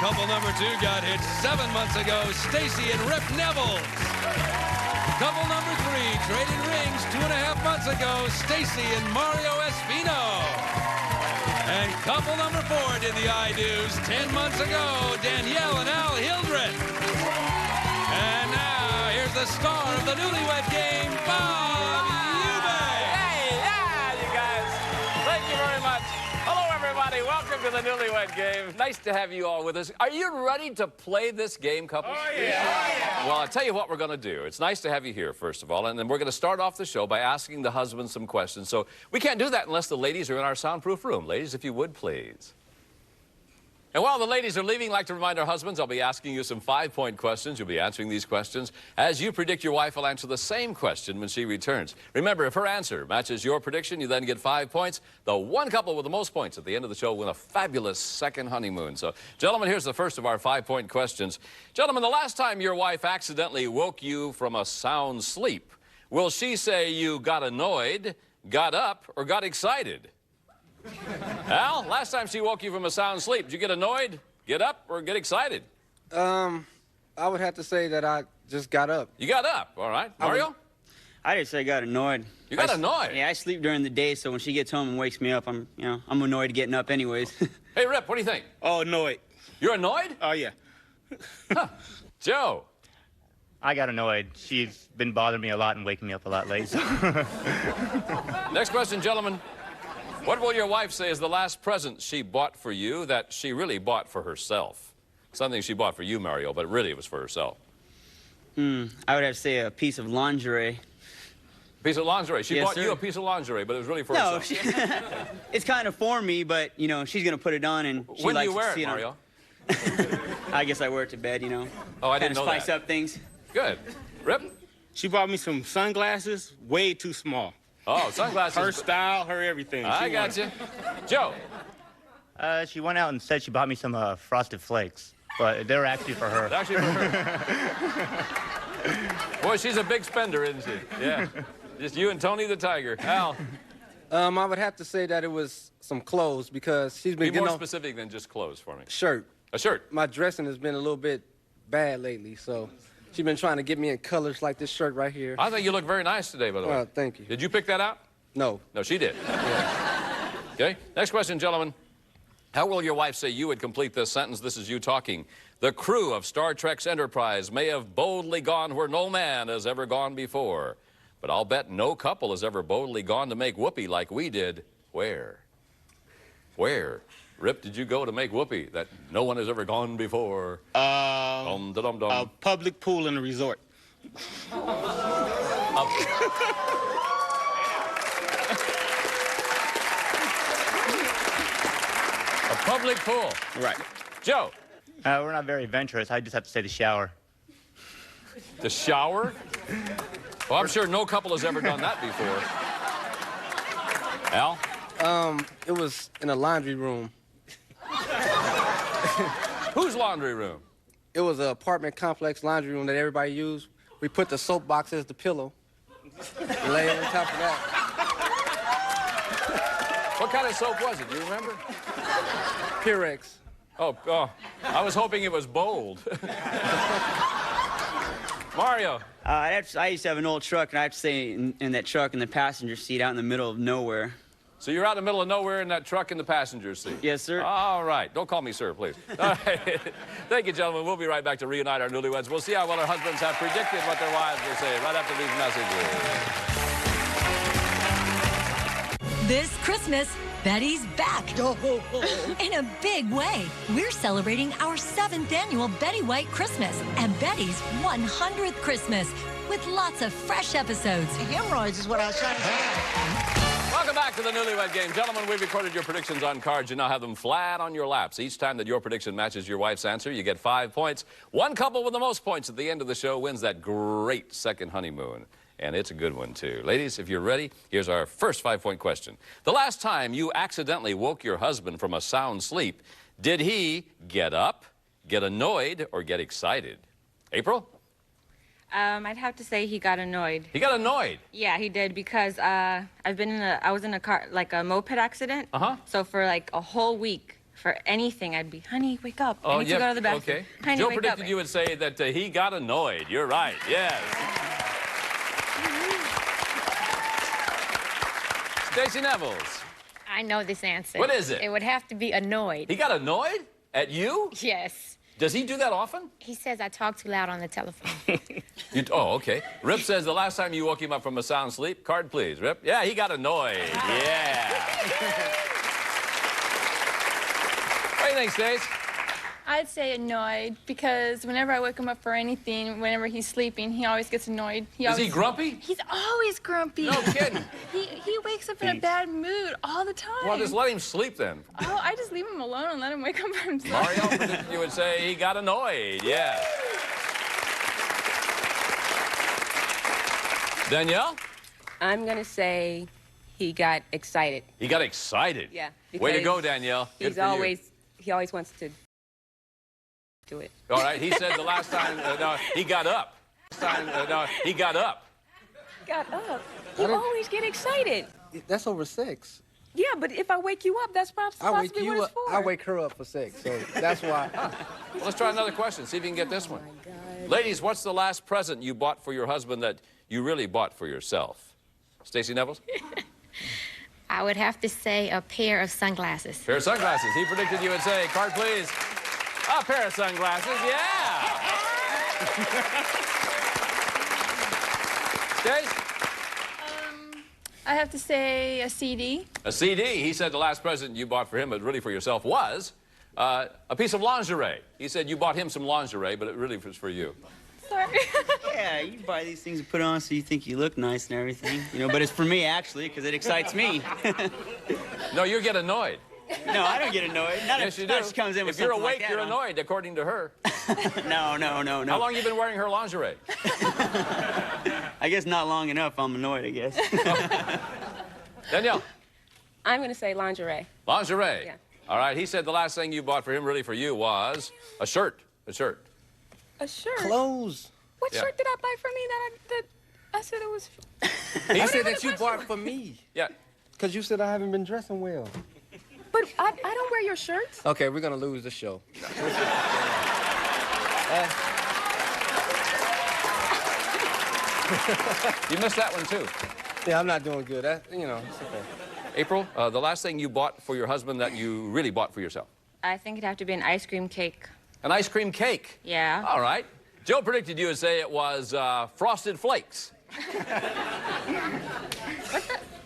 couple number 2 got hitched 7 months ago, Stacy and Rip Neville. Couple number 3 traded rings 2.5 months ago, Stacy and Mario Espino. And couple number 4 did the I-Do's 10 months ago, Danielle and Al Hildreth. And now, here's the star of the Newlywed Game, Bob Eubank. Hey, yeah, you guys. Thank you very much. Hello, everybody. Welcome to the Newlywed Game. Nice to have you all with us. Are you ready to play this game, couples? Oh, yeah. Oh, yeah. Well, I'll tell you what we're going to do. It's nice to have you here, first of all, and then we're going to start off the show by asking the husbands some questions. So we can't do that unless the ladies are in our soundproof room. Ladies, if you would, please. And while the ladies are leaving, I'd like to remind our husbands, I'll be asking you some 5-point questions. You'll be answering these questions. As you predict, your wife will answer the same question when she returns. Remember, if her answer matches your prediction, you then get 5 points. The one couple with the most points at the end of the show win a fabulous second honeymoon. So, gentlemen, here's the first of our 5-point questions. Gentlemen, the last time your wife accidentally woke you from a sound sleep, will she say you got annoyed, got up, or got excited? Al, last time she woke you from a sound sleep, did you get annoyed, get up, or get excited? I would have to say that I just got up. You got up, all right. Mario? I just say I got annoyed. You got annoyed? Yeah, I sleep during the day, so when she gets home and wakes me up, I'm annoyed getting up anyways. Hey, Rip, what do you think? Oh, annoyed. You're annoyed? Oh, yeah. Huh. Joe? I got annoyed. She's been bothering me a lot and waking me up a lot late. So. Next question, gentlemen. What will your wife say is the last present she bought for you that she really bought for herself? Something she bought for you, Mario, but really it was for herself. I would have to say a piece of lingerie. Piece of lingerie. She Yes, bought sir. you a piece of lingerie, but it was really for No, herself. it's kind of for me, but, you know, she's going to put it on and she When do likes you wear to see it, it on. Mario? I guess I wear it to bed, you know. Oh, I didn't know Spice that. up things. Good. Rip? She bought me some sunglasses, way too small. Oh, sunglasses. Her style, her everything. I She got wanted- you. Joe? She went out and said she bought me some Frosted Flakes, but they were actually for her. Actually, for her. Boy, she's a big spender, isn't she? Yeah. Just you and Tony the Tiger. Al? I would have to say that it was some clothes because she's been Be getting more on specific than just clothes for me. shirt. A shirt. My dressing has been a little bit bad lately, so she's been trying to get me in colors like this shirt right here. I think you look very nice today, by the way. Thank you. Did you pick that out? No. No, she did. Okay, next question, gentlemen. How will your wife say you would complete this sentence? This is you talking. The crew of Star Trek's Enterprise may have boldly gone where no man has ever gone before. But I'll bet no couple has ever boldly gone to make whoopee like we did. Where? Where? Rip, did you go to make whoopee that no one has ever gone before? Dum-da-dum-dum. A public pool in a resort. A public pool. Right. Joe? We're not very adventurous. I just have to say the shower. The shower? Well, I'm sure no couple has ever done that before. Al? It was in a laundry room. Whose laundry room? It was an apartment complex laundry room that everybody used. We put the soap box as the pillow. Lay on top of that. What kind of soap was it? Do you remember? Pyrex. Oh, I was hoping it was bold. Mario? I used to have an old truck, and I have to say in that truck in the passenger seat out in the middle of nowhere. So you're out in the middle of nowhere in that truck in the passenger seat? Yes, sir. All right. Don't call me sir, please. All right. Thank you, gentlemen. We'll be right back to reunite our newlyweds. We'll see how well our husbands have predicted what their wives will say right after these messages. This Christmas, Betty's back. In a big way. We're celebrating our 7th annual Betty White Christmas and Betty's 100th Christmas with lots of fresh episodes. Hemorrhoids is what I was trying to say. Welcome back to the Newlywed Game. Gentlemen, we've recorded your predictions on cards. You now have them flat on your laps. Each time that your prediction matches your wife's answer, you get 5 points. One couple with the most points at the end of the show wins that great second honeymoon. And it's a good one, too. Ladies, if you're ready, here's our first 5-point question. The last time you accidentally woke your husband from a sound sleep, did he get up, get annoyed, or get excited? April? I'd have to say he got annoyed. He got annoyed? Yeah, he did, because I was in a car, like a moped accident. Uh-huh. So for like a whole week, For anything, I'd be, honey, wake up. Oh, I need to go to the bathroom. Okay. Honey, Joe wake predicted up. you would say that he got annoyed. You're right. Yes. Stacey Nevels. I know this answer. What is it? It would have to be annoyed. He got annoyed at you? Yes. Does he do that often? He says I talk too loud on the telephone. Oh, okay. Rip says the last time you woke him up from a sound sleep. Card, please. Rip. Yeah, he got annoyed. Yeah. What do you think, Stace? I'd say annoyed because whenever I wake him up for anything, whenever he's sleeping, he always gets annoyed. Is he grumpy? He's always grumpy. No kidding. He wakes up in a bad mood all the time. Well, just let him sleep then. Oh, I just leave him alone and let him wake up by himself. Mario predicted you would say he got annoyed. Yeah. Danielle? I'm going to say he got excited. He got excited. Yeah. Way to go, because Danielle. Good He's for you. always, he always wants to do it. All right, he said the last time, no, he got up. No, he got up. Got up. You always get excited. That's over 6. Yeah, but if I wake you up, that's I wake possibly what you it's up. for. I wake her up for 6, so that's why. Well, let's try another question, see if you can get this one. Ladies, what's the last present you bought for your husband that you really bought for yourself? Stacey Nevels? I would have to say a pair of sunglasses. Pair of sunglasses. He predicted you would say, card please. A pair of sunglasses, yeah. Stace? I have to say a CD. A CD. He said the last present you bought for him, but really for yourself, was a piece of lingerie. He said you bought him some lingerie, but it really was for you. Sorry. Yeah, you buy these things to put on so you think you look nice and everything. You know, but it's for me, actually, because it excites me. No, you get annoyed. No, I don't get annoyed. Not Yes, if you do. she comes in with If you're something awake, like that you're on. annoyed, according to her. No. How long you been wearing her lingerie? I guess not long enough. I'm annoyed, I guess. Danielle? I'm going to say lingerie. Lingerie. Yeah. All right, he said the last thing you bought for him, really for you, was a shirt. A shirt. A shirt. Clothes. What Yeah. shirt did I buy for me that I said it was? He said that you bought for me. Yeah. Because you said I haven't been dressing well. But I don't wear your shirts. Okay, we're going to lose the show. You missed that one, too. Yeah, I'm not doing good. It's okay. April, the last thing you bought for your husband that you really bought for yourself? I think it'd have to be an ice cream cake. An ice cream cake. Yeah. All right. Joe predicted you would say it was Frosted Flakes.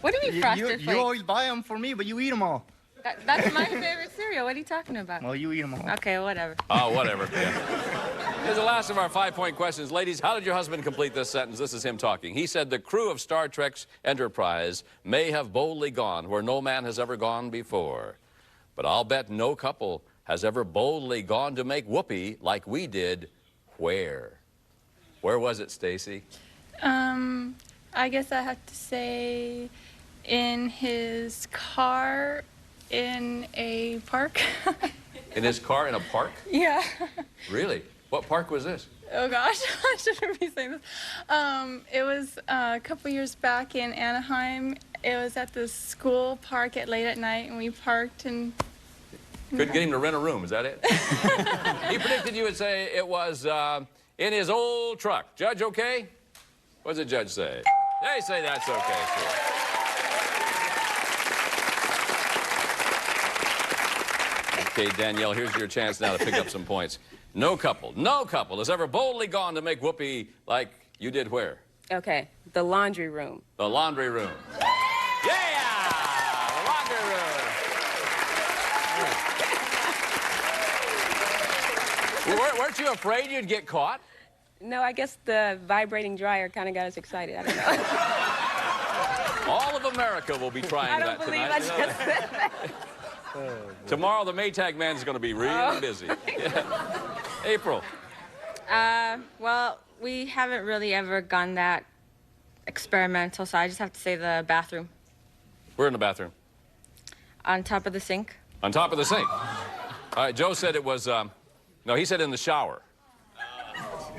What do you mean frosted flakes? You always buy them for me, but you eat them all. That's my favorite cereal. What are you talking about? Well, you eat them all. Okay, whatever. Oh, whatever. Yeah. Here's the last of our 5-point questions. Ladies, how did your husband complete this sentence? This is him talking. He said, the crew of Star Trek's Enterprise may have boldly gone where no man has ever gone before. But I'll bet no couple has ever boldly gone to make whoopee like we did. Where? Where was it, Stacy? I guess I have to say in his car in a park. In his car in a park? Yeah. Really? What park was this? Oh gosh, I shouldn't be saying this. It was a couple years back in Anaheim. It was at the school park at late at night, and we parked and. Couldn't get him to rent a room, is that it? He predicted you would say it was in his old truck. Judge, okay? What does the judge say? They say that's okay, sure. Okay, Danielle, here's your chance now to pick up some points. No couple has ever boldly gone to make whoopee like you did where? Okay, the laundry room. The laundry room. Yeah! The laundry room. Well, weren't you afraid you'd get caught? No, I guess the vibrating dryer kind of got us excited. I don't know. All of America will be trying that tonight. I just said that. Tomorrow, the Maytag man is going to be really busy. Yeah. April. Well, we haven't really ever gone that experimental, so I just have to say the bathroom. We're in the bathroom. On top of the sink. On top of the sink. All right, Joe said it was, no, he said in the shower.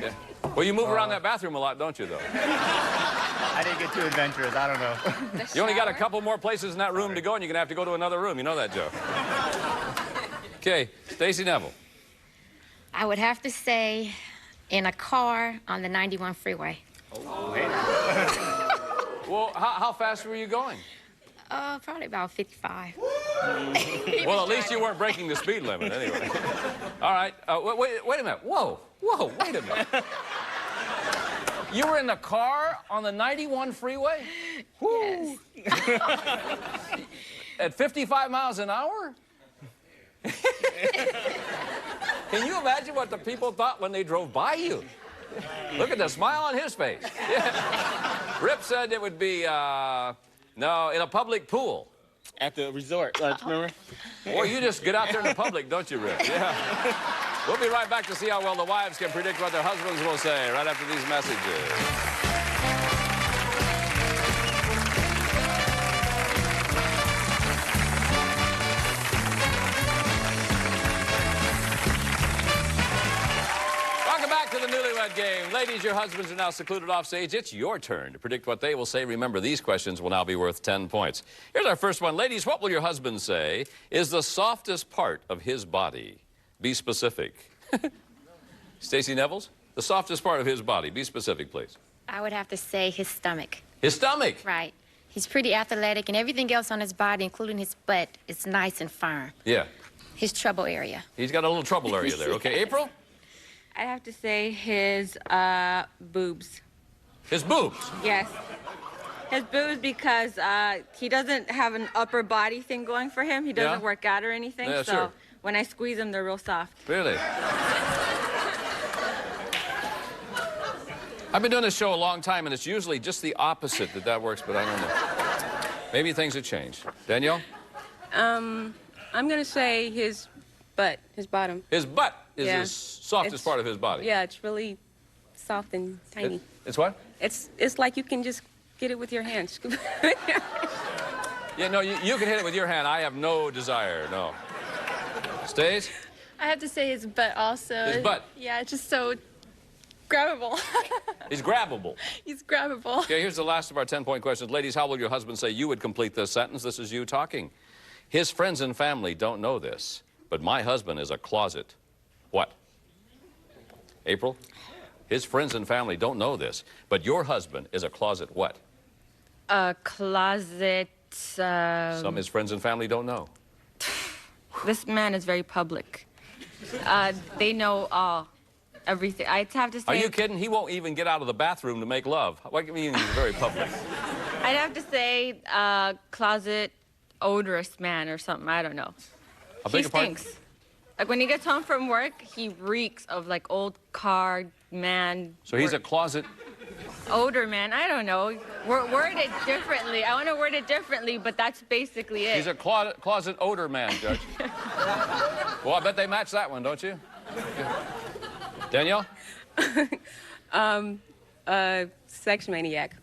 Yeah. Well, you move around that bathroom a lot, don't you, though? I didn't get too adventurous. I don't know. You only got a couple more places in that room to go, and you're going to have to go to another room. You know that, Joe. Okay, Stacey Neville. I would have to say in a car on the 91 freeway. Well, how fast were you going? Probably about 55. Well, at least you weren't breaking the speed limit anyway. All right. Wait a minute. Whoa, wait a minute. You were in the car on the 91 freeway? Yes. At 55 miles an hour? Can you imagine what the people thought when they drove by you? Look at the smile on his face. Yeah. Rip said it would be, no, in a public pool. At the resort, remember? Or you just get out there in the public, don't you, Rip? Yeah. We'll be right back to see how well the wives can predict what their husbands will say right after these messages. To the Newlywed Game. Ladies, your husbands are now secluded off stage. It's your turn to predict what they will say. Remember, these questions will now be worth 10 points. Here's our first one. Ladies, what will your husband say is the softest part of his body? Be specific. Stacey Nevels, the softest part of his body. Be specific, please. I would have to say his stomach. His stomach? Right. He's pretty athletic, and everything else on his body, including his butt, is nice and firm. Yeah. His trouble area. He's got a little trouble area there. Okay, April? I'd have to say his boobs. His boobs? Yes. His boobs because he doesn't have an upper body thing going for him. He doesn't work out or anything. Yeah, so sure. when I squeeze them, they're real soft. Really? I've been doing this show a long time, and it's usually just the opposite that works, but I don't know. Maybe things have changed. Danielle? I'm going to say his butt, his bottom. His butt is the softest part of his body. Yeah, it's really soft and tiny. It's what? It's like you can just get it with your hand. Scoop it. Yeah, no, you can hit it with your hand. I have no desire, no. Stays? I have to say his butt also. His butt? Yeah, it's just so grabbable. He's grabbable. He's grabbable. Okay, here's the last of our 10-point questions. Ladies, how will your husband say you would complete this sentence? This is you talking. His friends and family don't know this, but my husband is a closet. What? April? His friends and family don't know this, but your husband is a closet what? A closet. Some of his friends and family don't know. This man is very public. They know everything. I'd have to say. Are you kidding? He won't even get out of the bathroom to make love. What do you mean he's very public? I'd have to say closet odorous man or something. I don't know. He stinks. Like when he gets home from work, he reeks of like old car man. So he's a closet odor man. I don't know. Word it differently. I want to word it differently, but that's basically it. He's a closet odor man, Judge. Well, I bet they match that one, don't you? Danielle? Sex maniac.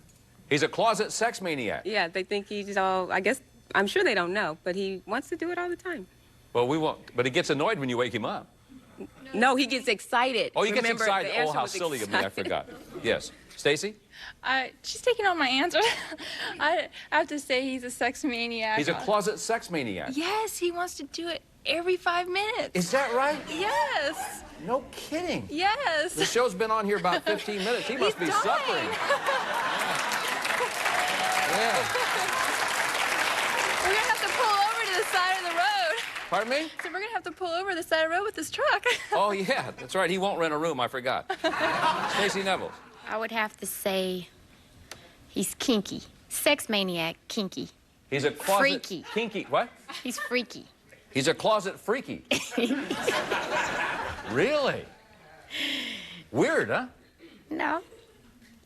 He's a closet sex maniac. Yeah, they think he's all, I guess, I'm sure they don't know, but he wants to do it all the time. Well, we won't. But he gets annoyed when you wake him up. No, he gets excited. Oh, he gets Remember, excited. the Oh, answer how was silly of me. I excited. forgot. Yes. Stacey? She's taking all my answers. I have to say he's a sex maniac. He's a closet sex maniac. Yes, he wants to do it every 5 minutes. Is that right? Yes. No kidding. Yes. The show's been on here about 15 minutes. He must be He's dying. suffering. Yeah. We're going to have to pull over to the side of the road. Pardon me? So we're going to have to pull over to the side of the road with this truck. Oh, yeah. That's right. He won't rent a room. I forgot. Stacey Neville. I would have to say he's kinky. Sex maniac, kinky. He's a closet... Freaky. Kinky. What? He's freaky. He's a closet freaky. Really? Weird, huh? No.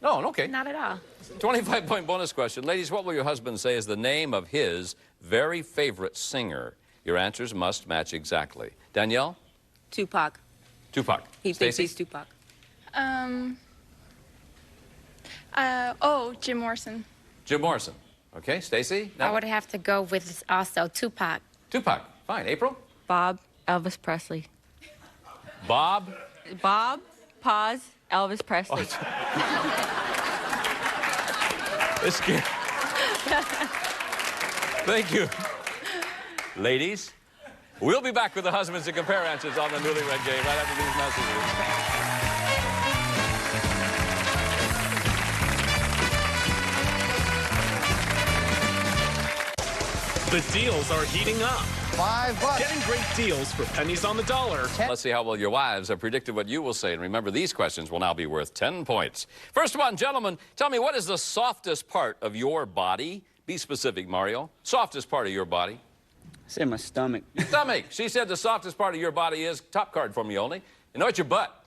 No, okay. Not at all. 25-point bonus question. Ladies, what will your husband say is the name of his very favorite singer? Your answers must match exactly. Danielle? Tupac. Tupac. He thinks he's Tupac. Jim Morrison. Jim Morrison. Okay, Stacey? I would have to go with also Tupac. Tupac. Fine. April? Bob, Elvis Presley. Bob? Bob, pause, Elvis Presley. It's scary. Thank you. Ladies, We'll be back with the husbands to compare answers on the Newlywed Game right after these messages. The deals are heating up. $5. Getting great deals for pennies on the dollar. Let's see how well your wives have predicted what you will say. And remember, these questions will now be worth 10 points. First one, gentlemen, tell me, what is the softest part of your body? Be specific, Mario. Softest part of your body. I said my stomach. Stomach. She said the softest part of your body is, top card for me only. You know, it's your butt.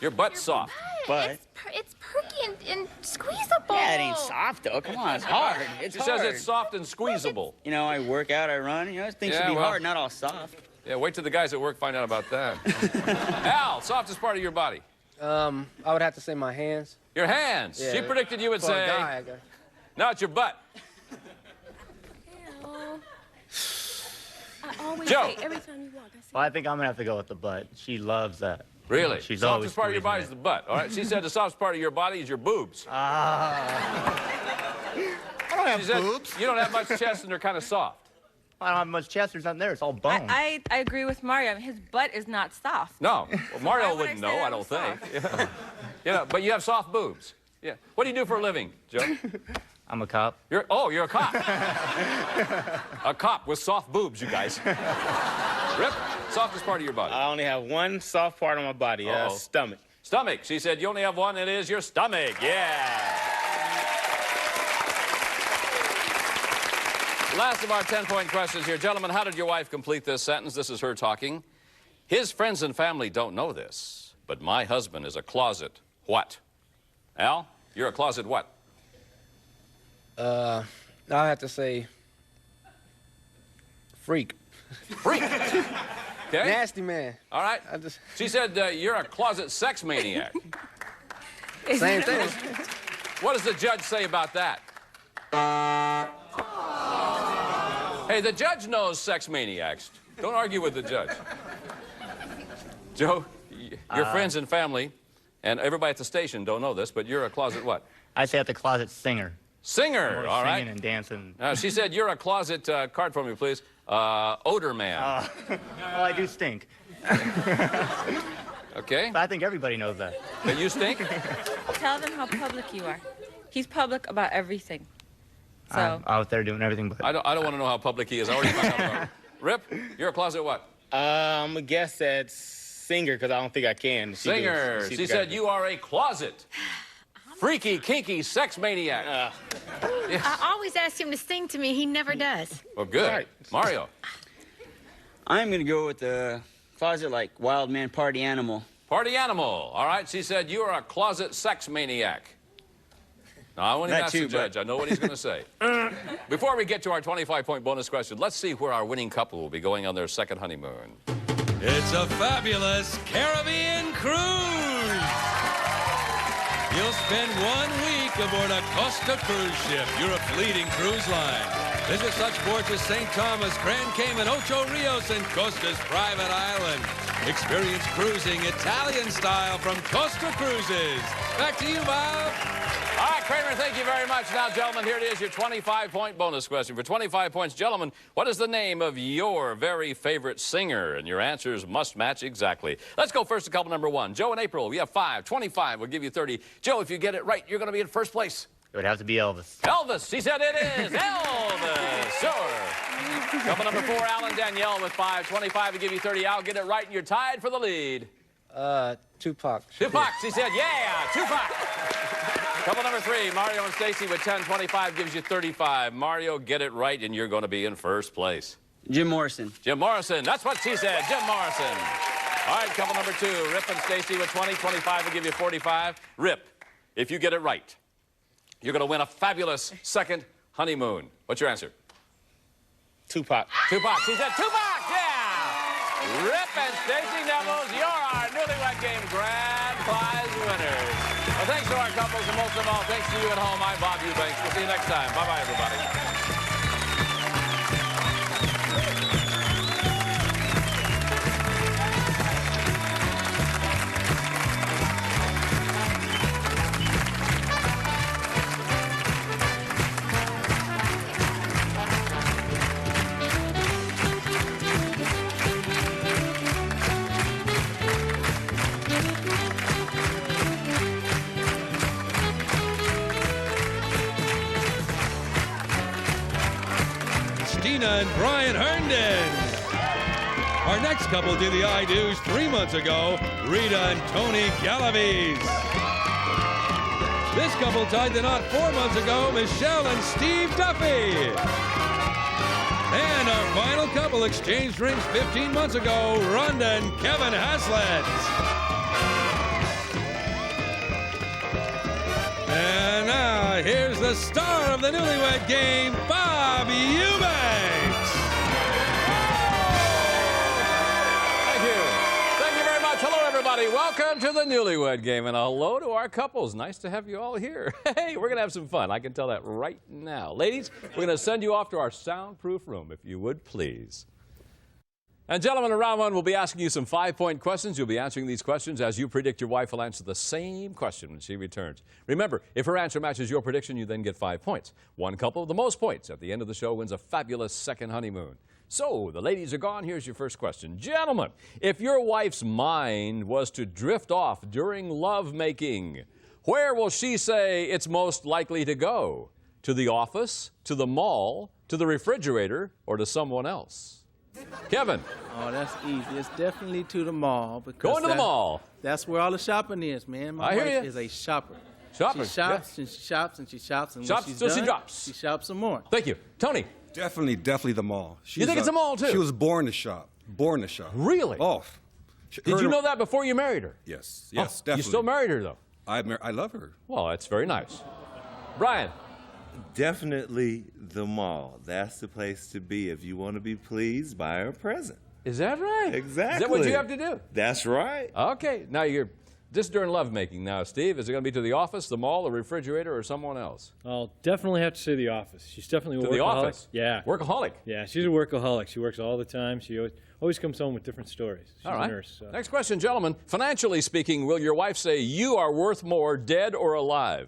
Your butt's soft. It's perky and squeezable. Yeah, it ain't soft, though. Come on, it's hard. It's She hard. says it's soft and squeezable. You know, I work out, I run. You know, things should be hard, not all soft. Yeah, wait till the guys at work find out about that. Al, softest part of your body. I would have to say my hands. Your hands. Yeah. She predicted you would For say. a guy, I guess. No, it's your butt. I always Joe. say every time you walk, I say. Well, I think I'm going to have to go with the butt. She loves that. Really? She's always softest part of your body is squeezing the butt. All right. She said the softest part of your body is your boobs. I don't have boobs. You don't have much chest and they're kind of soft. I don't have much chest. There's nothing there. It's all bone. I agree with Mario. His butt is not soft. No. Well, Mario Why would I wouldn't say know, that I don't was think. soft? Yeah. You know, but you have soft boobs. Yeah. What do you do for a living, Joe? I'm a cop. You're a cop. A cop with soft boobs, you guys. Rip, softest part of your body. I only have one soft part on my body, stomach. Stomach. She said you only have one, it is your stomach. Yeah. Last of our 10-point questions here. Gentlemen, how did your wife complete this sentence? This is her talking. His friends and family don't know this, but my husband is a closet what? Al, you're a closet what? I have to say freak. Freak. Okay. Nasty man. All right. She said you're a closet sex maniac. Same thing. What does the judge say about that? Hey, the judge knows sex maniacs. Don't argue with the judge. Joe, your friends and family and everybody at the station don't know this, but you're a closet what? I say at the closet singer. Singer, all right. Singing and dancing. She said you're a closet, card for me, please, odor man. Well, I do stink. Okay. But I think everybody knows that. That you stink? Tell them how public you are. He's public about everything. So I'm out there doing everything but... I don't want to know how public he is. I already found out about it. Rip, you're a closet what? I'm going to guess that's singer, because I don't think I can. Singer. She said you are a closet. Freaky, kinky, sex maniac. I always ask him to sing to me. He never does. Well, good. Right. Mario. I'm going to go with the closet like wild man party animal. Party animal. All right. She said you are a closet sex maniac. Now, I won't even ask the judge. I know what he's going to say. Before we get to our 25-point bonus question, let's see where our winning couple will be going on their second honeymoon. It's a fabulous Caribbean cruise. You'll spend 1 week aboard a Costa cruise ship. You're a fleeting cruise line. Visit such ports as St. Thomas, Grand Cayman, Ocho Rios, and Costa's private island. Experience cruising Italian style from Costa Cruises. Back to you, Bob. All right, Kramer, thank you very much. Now, gentlemen, here it is, your 25-point bonus question. For 25 points, gentlemen, what is the name of your very favorite singer? And your answers must match exactly. Let's go first to couple number one. Joe and April, we have 5. 25 will give you 30. Joe, if you get it right, you're going to be in first place. It would have to be Elvis. Elvis. She said it is Elvis. Sure. Couple number 4, Al and Danielle with 5. 25 will give you 30. Al, get it right, and you're tied for the lead. Tupac. Tupac. She said, yeah, Tupac. Couple number 3, Mario and Stacy with 10. 25 gives you 35. Mario, get it right, and you're going to be in first place. Jim Morrison. Jim Morrison. That's what she said, Jim Morrison. All right, couple number 2, Rip and Stacy with 20. 25 will give you 45. Rip, if you get it right, you're going to win a fabulous second honeymoon. What's your answer? Tupac. Tupac. She said Tupac, yeah! Rip and Stacy Nevels, you're our Newlywed Game grand prize winners. Well, thanks to our couples, and most of all, thanks to you at home. I'm Bob Eubanks. We'll see you next time. Bye-bye, everybody. Rena and Brian Herndon. Our next couple did the I-Do's 3 months ago, Rita and Tony Galaviz. This couple tied the knot 4 months ago, Michelle and Steve Duffy. And our final couple exchanged rings 15 months ago, Rhonda and Kevin Haslett. And now, here's the star of the Newlywed Game, Bob Eubanks. Hello, everybody. Welcome to the Newlywed Game, and a hello to our couples. Nice to have you all here. Hey, we're going to have some fun. I can tell that right now. Ladies, we're going to send you off to our soundproof room, if you would, please. And gentlemen, in round one, we'll be asking you some 5-point questions. You'll be answering these questions as you predict your wife will answer the same question when she returns. Remember, if her answer matches your prediction, you then get 5 points. One couple with the most points at the end of the show wins a fabulous second honeymoon. So, the ladies are gone. Here's your first question. Gentlemen, if your wife's mind was to drift off during lovemaking, where will she say it's most likely to go? To the office, to the mall, to the refrigerator, or to someone else? Kevin. Oh, that's easy. It's definitely to the mall. Because going to the mall. That's where all the shopping is, man. My wife is a shopper. Shopper. She shops, and she shops, and she shops, and shops when she's till done, she drops. She shops some more. Thank you. Tony. Definitely the mall. You think it's a mall, too? She was born to shop. Born to shop. Really? Oh. Did you know that before you married her? Yes, definitely. You still married her, though? I love her. Well, that's very nice. Brian. Definitely the mall. That's the place to be if you want to be pleased by her present. Is that right? Exactly. Is that what you have to do? That's right. Okay. Now, you're just during lovemaking now, Steve. Is it going to be to the office, the mall, the refrigerator, or someone else? I'll definitely have to say the office. She's definitely a workaholic. To the office? Yeah. Workaholic? Yeah, she's a workaholic. She works all the time. She always comes home with different stories. She's all right. a nurse. So. Next question, gentlemen. Financially speaking, will your wife say you are worth more dead or alive?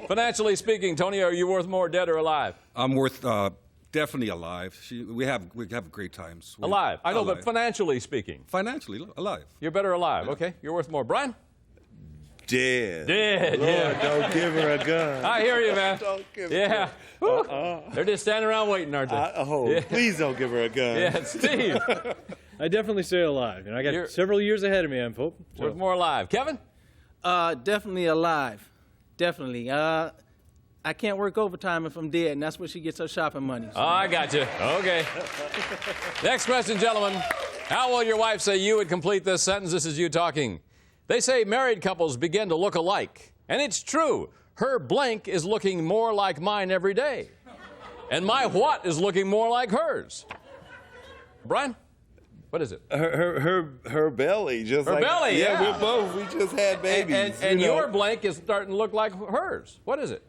Financially speaking, Tony, are you worth more dead or alive? I'm worth definitely alive. We have great times. Alive. I know, but financially speaking. Financially alive. You're better alive. Yeah. Okay. You're worth more. Brian? Dead. Dead. Lord, yeah. Don't give her a gun. I hear you, man. Don't give her a gun. They're just standing around waiting, aren't they? Please don't give her a gun. Yeah, Steve. I definitely say alive. And I got several years ahead of me, I'm hoping. So. Worth more alive. Kevin? Definitely alive. Definitely. I can't work overtime if I'm dead, and that's where she gets her shopping money. So. Oh, I got you. Okay. Next question, gentlemen. How will your wife say you would complete this sentence? This is you talking. They say married couples begin to look alike. And it's true. Her blank is looking more like mine every day. And my what is looking more like hers. Brian? What is it? Her belly. Just her like, belly, yeah. We're both. We just had babies. And your blank is starting to look like hers. What is it?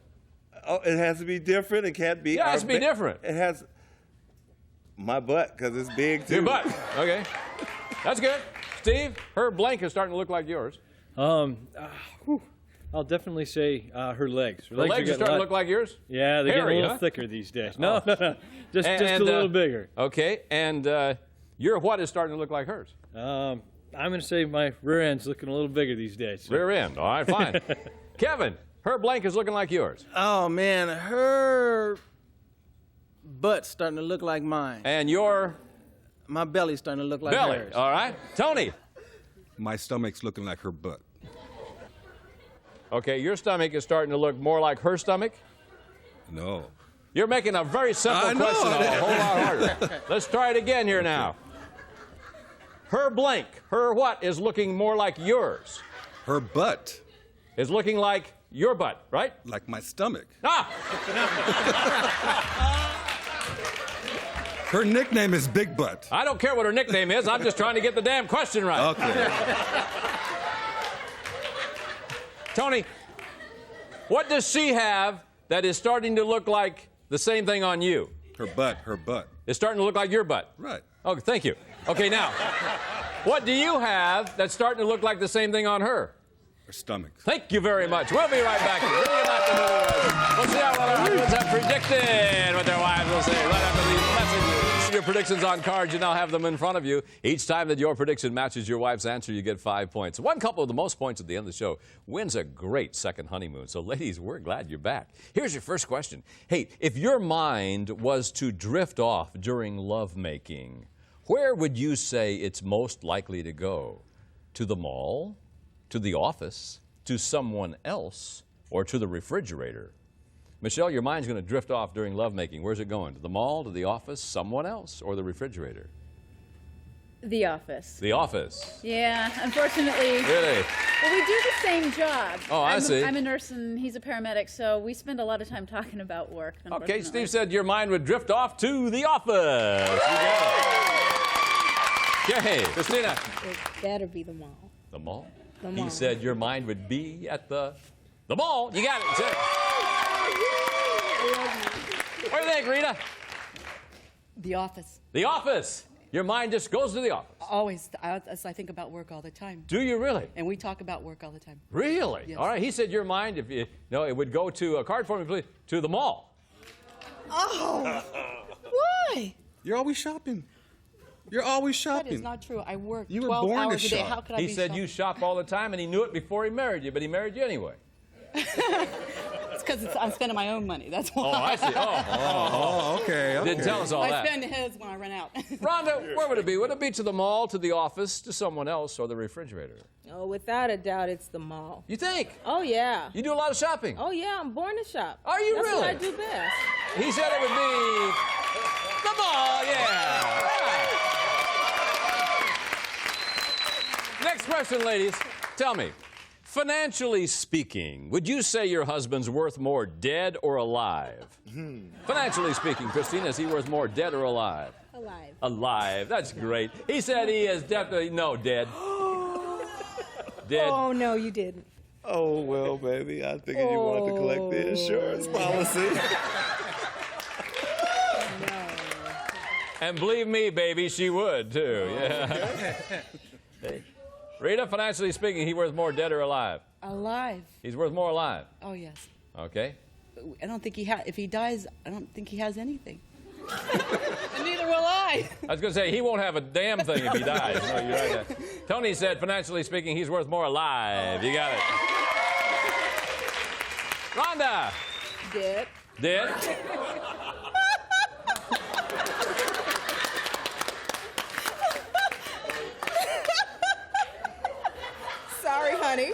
Oh, it has to be different. It can't be. Yeah, it has to be different. It has my butt because it's big too. Your butt. Okay, that's good. Steve, her blank is starting to look like yours. I'll definitely say her legs. Her legs are starting to look like yours. Yeah, they're getting a little thicker these days. No, just a little bigger. Okay, and your what is starting to look like hers? I'm going to say my rear end's looking a little bigger these days. So. Rear end. All right, fine. Kevin. Her blank is looking like yours. Oh, man. Her butt's starting to look like mine. And your? My belly's starting to look like belly. hers. All right. Tony? My stomach's looking like her butt. Okay, your stomach is starting to look more like her stomach? No. You're making a very simple question a whole lot harder. Let's try it again here now. Her blank, her what is looking more like yours? Her butt. Is looking like your butt, right? Like my stomach. Ah! Her nickname is Big Butt. I don't care what her nickname is. I'm just trying to get the damn question right. Okay. Tony, what does she have that is starting to look like the same thing on you? Her butt. It's starting to look like your butt. Right. Oh, thank you. Okay, now, what do you have that's starting to look like the same thing on her? Her stomach. Thank you very much. We'll be right back. We'll see how our husbands have predicted what their wives will say right after these messages. your predictions on cards. You now have them in front of you. Each time that your prediction matches your wife's answer, you get 5 points. One couple with the most points at the end of the show wins a great second honeymoon. So, ladies, we're glad you're back. Here's your first question. Hey, if your mind was to drift off during lovemaking, where would you say it's most likely to go? To the mall, to the office, to someone else, or to the refrigerator? Michelle, your mind's going to drift off during lovemaking. Where's it going? To the mall, to the office, someone else, or the refrigerator? The office. The office. Yeah, unfortunately. Really? Well, we do the same job. Oh, I see. I'm a nurse and he's a paramedic, so we spend a lot of time talking about work. Okay, Steve said your mind would drift off to the office. Okay, Christina. It better be the mall. The mall? The mall. He said your mind would be at the mall. You got it. What do you think, Rita? The office. The office. Your mind just goes to the office. Always. I think about work all the time. Do you really? And we talk about work all the time. Really? Yes. All right. He said your mind, if you no, it would go to a card for me, please, to the mall. Oh. Why? You're always shopping. You're always shopping. That is not true. I work You were 12 born to hours a day. shop. How could I He be said shopping? you shop all the time, and he knew it before he married you, but he married you anyway. It's because I'm spending my own money. That's why. Oh, I see. Oh, okay. Didn't tell us all I that. spend his when I run out. Rhonda, where would it be? Would it be to the mall, to the office, to someone else, or the refrigerator? Oh, without a doubt, it's the mall. You think? Oh, yeah. You do a lot of shopping? Oh, yeah, I'm born to shop. Are you That's really? What I do best. He said it would be the mall, yeah. Right. Next question, ladies. Tell me, financially speaking, would you say your husband's worth more dead or alive? Financially speaking, Christine, is he worth more dead or alive? Alive. Alive. That's great. He said he is definitely, no, dead. Dead. Oh, no, you didn't. Oh, well, baby, I figured you wanted to collect the insurance policy. And believe me, baby, she would, too. Yeah. Hey. Rita, financially speaking, he worth more dead or alive? Alive. He's worth more alive. Oh, yes. Okay. I don't think he has. If he dies, I don't think he has anything. And neither will I. I was going to say, he won't have a damn thing if he dies. No, you're right. Tony said, financially speaking, he's worth more alive. You got it. Rhonda. Dead. Dead? Sorry, honey.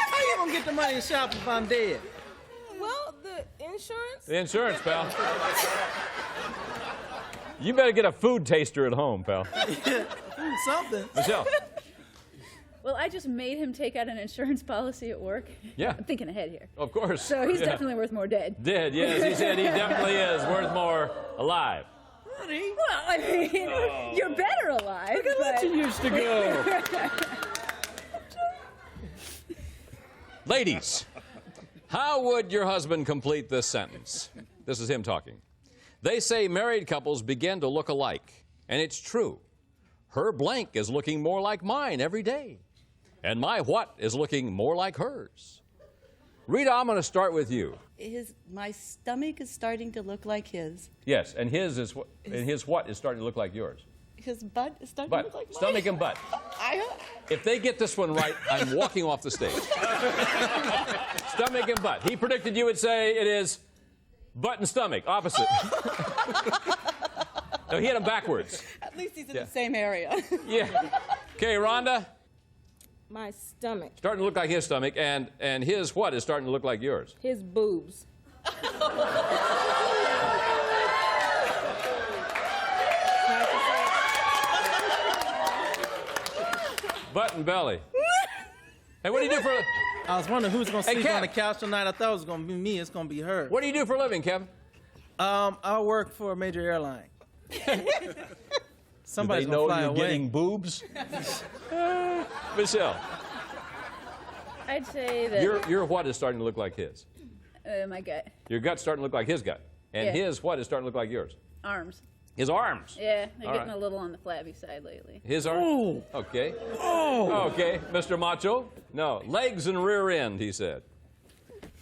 How you gonna get the money to shop if I'm dead? Well, the insurance. The insurance, pal. You better get a food taster at home, pal. Something. Michelle. Well, I just made him take out an insurance policy at work. Yeah. I'm thinking ahead here. Of course. So he's Yeah. definitely worth more dead. Dead, yes. He said he definitely is worth more alive. Honey. Well, I mean, you're better alive. Look at you used to go. Ladies, how would your husband complete this sentence? This is him talking. They say married couples begin to look alike, and it's true. Her blank is looking more like mine every day, and my what is looking more like hers. Rita, I'm going to start with you. My stomach is starting to look like his. Yes, and his what is starting to look like yours? His butt is starting to look like mine. Stomach and butt. If they get this one right, I'm walking off the stage. Stomach and butt. He predicted you would say it is butt and stomach, opposite. No, he had them backwards. At least he's in the same area. Yeah. Okay, Rhonda. My stomach. Starting to look like his stomach, and his what is starting to look like yours? His boobs. Butt and belly. Hey, what do you do for? I was wondering who's gonna Hey, sleep Kev. on the couch tonight. I thought it was gonna be me. It's gonna be her. What do you do for a living, Kevin? I work for a major airline. Somebody's do they gonna know fly you're away. getting boobs? Michelle, I'd say that your what is starting to look like his? my gut. Your gut's starting to look like his gut, and Yeah. his what is starting to look like yours? Arms. His arms. Yeah, they're All getting right. a little on the flabby side lately. His arms. Oh. Okay. Oh. Okay, Mr. Macho. No, legs and rear end. He said.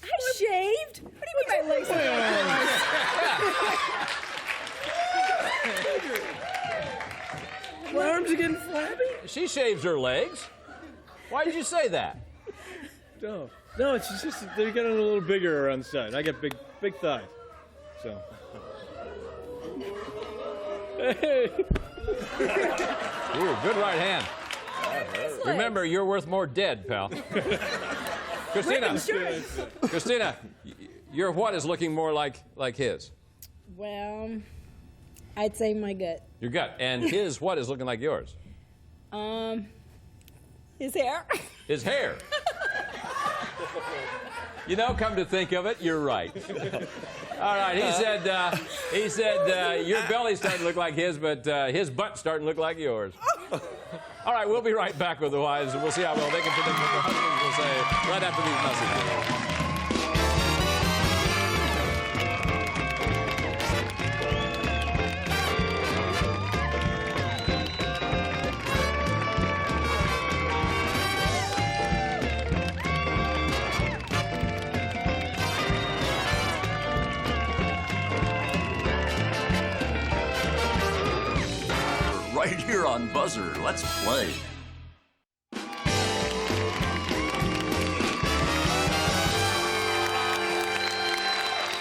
I shaved. What do you mean my legs are My arms are getting flabby? She shaves her legs. Why did you say that? No, it's just they're getting a little bigger on the side. I got big thighs, so. Hey. Ooh, good right hand. Remember, you're worth more dead, pal. Christina, your what is looking more like his? Well, I'd say my gut. Your gut. And his what is looking like yours? His hair. His hair. You know, come to think of it, you're right. All right, he said your belly's starting to look like his, but his butt's starting to look like yours. All right, we'll be right back with the wives, and we'll see how well they can predict what their husbands will say right after these messages. Right here on Buzzer. Let's play.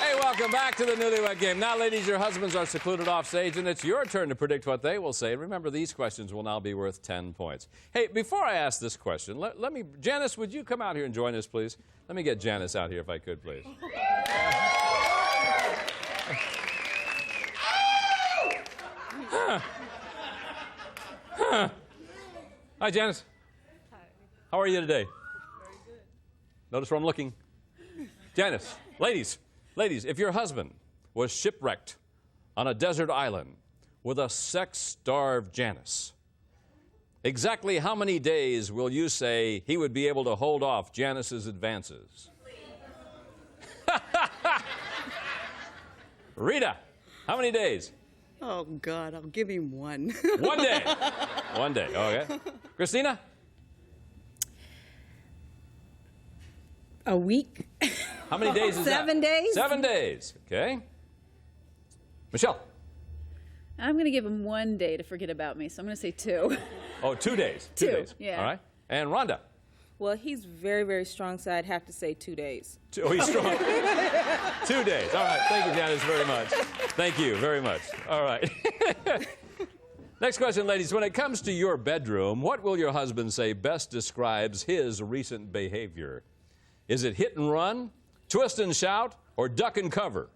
Hey, welcome back to the Newlywed Game. Now, ladies, your husbands are secluded off stage, and it's your turn to predict what they will say. Remember, these questions will now be worth 10 points. Hey, before I ask this question, let me, Janice, would you come out here and join us, please? Let me get Janice out here, if I could, please. Hi, Janice. Hi. How are you today? Very good. Notice where I'm looking. Janice, ladies, if your husband was shipwrecked on a desert island with a sex-starved Janice, exactly how many days will you say he would be able to hold off Janice's advances? Rita, how many days? Oh, God, I'll give him one. 1 day. 1 day, okay. Christina? A week. How many days is that? 7 days. 7 days, okay. Michelle? I'm going to give him 1 day to forget about me, so I'm going to say 2. Oh, 2 days. 2 days. Yeah. All right. And Rhonda? Well, he's very, very strong, so I'd have to say 2 days. Oh, he's strong. 2 days. All right. Thank you, Janice, very much. Thank you very much. All right. Next question, ladies. When it comes to your bedroom, what will your husband say best describes his recent behavior? Is it hit and run, twist and shout, or duck and cover?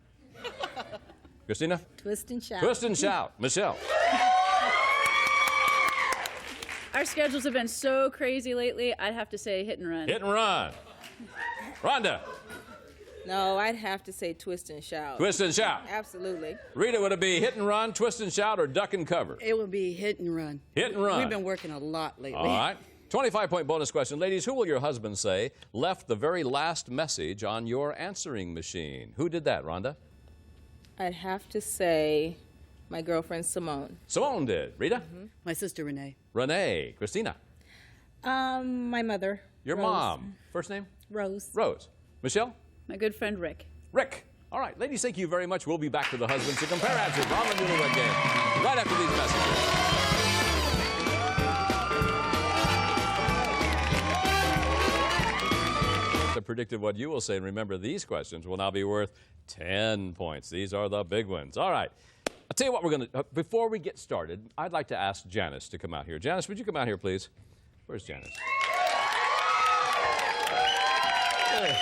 Christina? Twist and shout. Twist and shout. Michelle? Our schedules have been so crazy lately, I'd have to say hit and run. Hit and run. Rhonda? No, I'd have to say twist and shout. Twist and shout. Absolutely. Rita, would it be hit and run, twist and shout, or duck and cover? It would be hit and run. Hit and run. We've been working a lot lately. All right. 25-point bonus question. Ladies, who will your husband say left the very last message on your answering machine? Who did that, Rhonda? I'd have to say my girlfriend Simone. Simone did. Rita? Mm-hmm. My sister Renee. Renee. Christina? My mother. Your Rose. mom. First name? Rose. Rose. Michelle? My good friend Rick. Rick. All right, ladies, thank you very much. We'll be back to the husbands to compare answers on the Newlywed Game right after these messages. I predicted what you will say, and remember, these questions will now be worth 10 points. These are the big ones. All right. I'll tell you what we're going to, before we get started, I'd like to ask Janice to come out here. Janice, would you come out here, please? Where's Janice? Hey.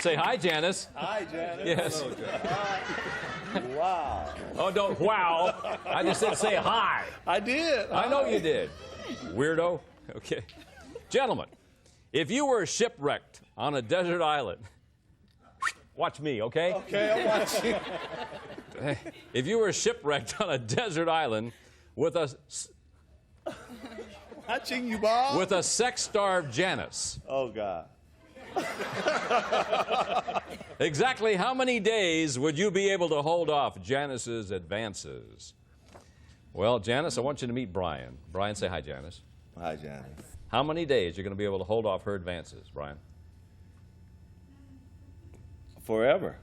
Say hi, Janice. Hi, Janice. Yes. Hello, Janice. Wow. Oh, don't wow. I just said say hi. I did. I know you did. Weirdo. Okay. Gentlemen, if you were shipwrecked on a desert island, watch me, okay? Okay, I'm watching. If you were shipwrecked on a desert island with a... Watching you, Bob. With a sex-starved Janice. Oh, God. Exactly how many days would you be able to hold off Janice's advances? Well, Janice, I want you to meet Brian. Brian, say hi, Janice. Hi, Janice. How many days are you going to be able to hold off her advances, Brian? Forever.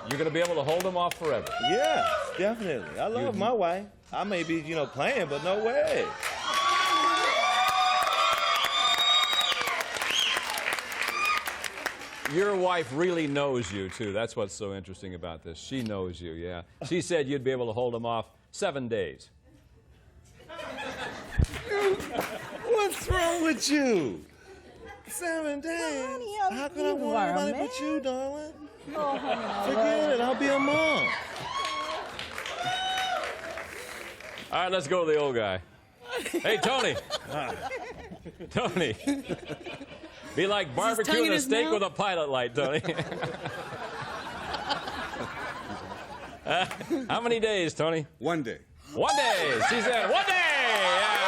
You're going to be able to hold them off forever. Yeah, definitely. I love my wife. I may be, playing, but no way. Your wife really knows you, too. That's what's so interesting about this. She knows you, yeah. She said you'd be able to hold them off 7 days. What's wrong with you? 7 days? Honey, how can I want anybody but you, darling? Oh, honey, Forget it. I'll be a mom. All right, let's go to the old guy. Hey, Tony. Tony. Be like barbecuing a steak with a pilot light, Tony. How many days, Tony? 1 day. 1 day. She said 1 day. Yeah.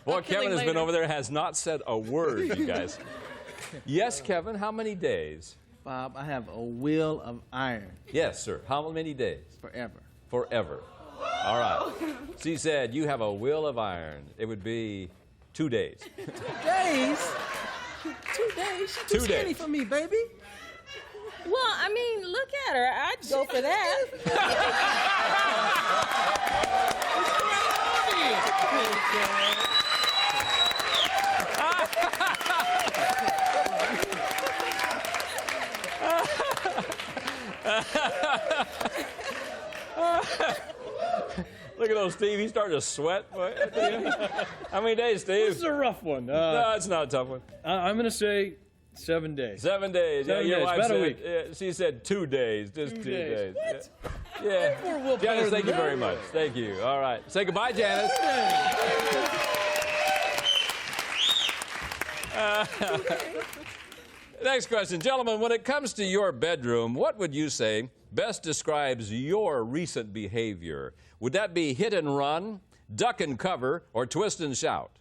Boy, Kevin has been over there, has not said a word, you guys. Yes, Kevin, how many days? Bob, I have a will of iron. Yes, sir. How many days? Forever. Forever. All right. She said you have a will of iron. It would be 2 days. 2 days? 2 days? She's too skinny for me, baby. Well, I mean, look at her. I'd go for that. Look at those, Steve. He's starting to sweat. How many days, Steve? This is a rough one. No, it's not a tough one. I'm going to say 7 days. 7 days. 7 your days, wife about said, a week. She said 2 days. Just 2 days. What? Yeah. Janice, thank you very much. Thank you. All right. Say goodbye, Janice. Next question. Gentlemen, when it comes to your bedroom, what would you say best describes your recent behavior? Would that be hit and run, duck and cover, or twist and shout?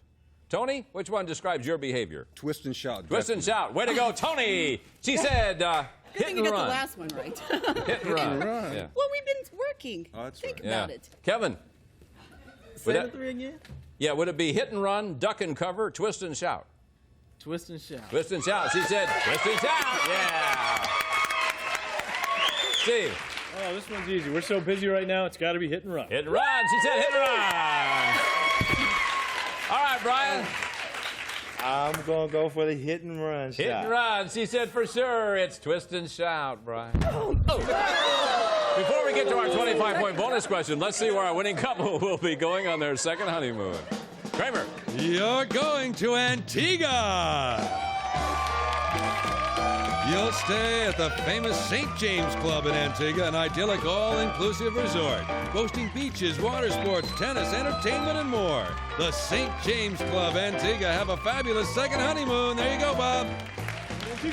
Tony, which one describes your behavior? Twist and shout. Twist and shout. Way to go, Tony. She said hit I think and you got run. the last one right. Hit and run. Yeah. Well, we've been working. Oh, that's Think right. about it. Kevin. Say the 3 again? Yeah, would it be hit and run, duck and cover, twist and shout? Twist and shout. Twist and shout. She said twist and shout. Yeah. Steve. Oh, this one's easy. We're so busy right now, it's got to be hit and run. Hit and run. She said hit and run. All right, Brian. I'm going to go for the hit and run shot. Hit and run. She said for sure it's twist and shout, Brian. Oh. Before we get to our 25-point bonus question, let's see where our winning couple will be going on their second honeymoon. Kramer. You're going to Antigua. You'll stay at the famous St. James Club in Antigua, an idyllic all-inclusive resort, boasting beaches, water sports, tennis, entertainment, and more. The St. James Club, Antigua. Have a fabulous second honeymoon. There you go, Bob.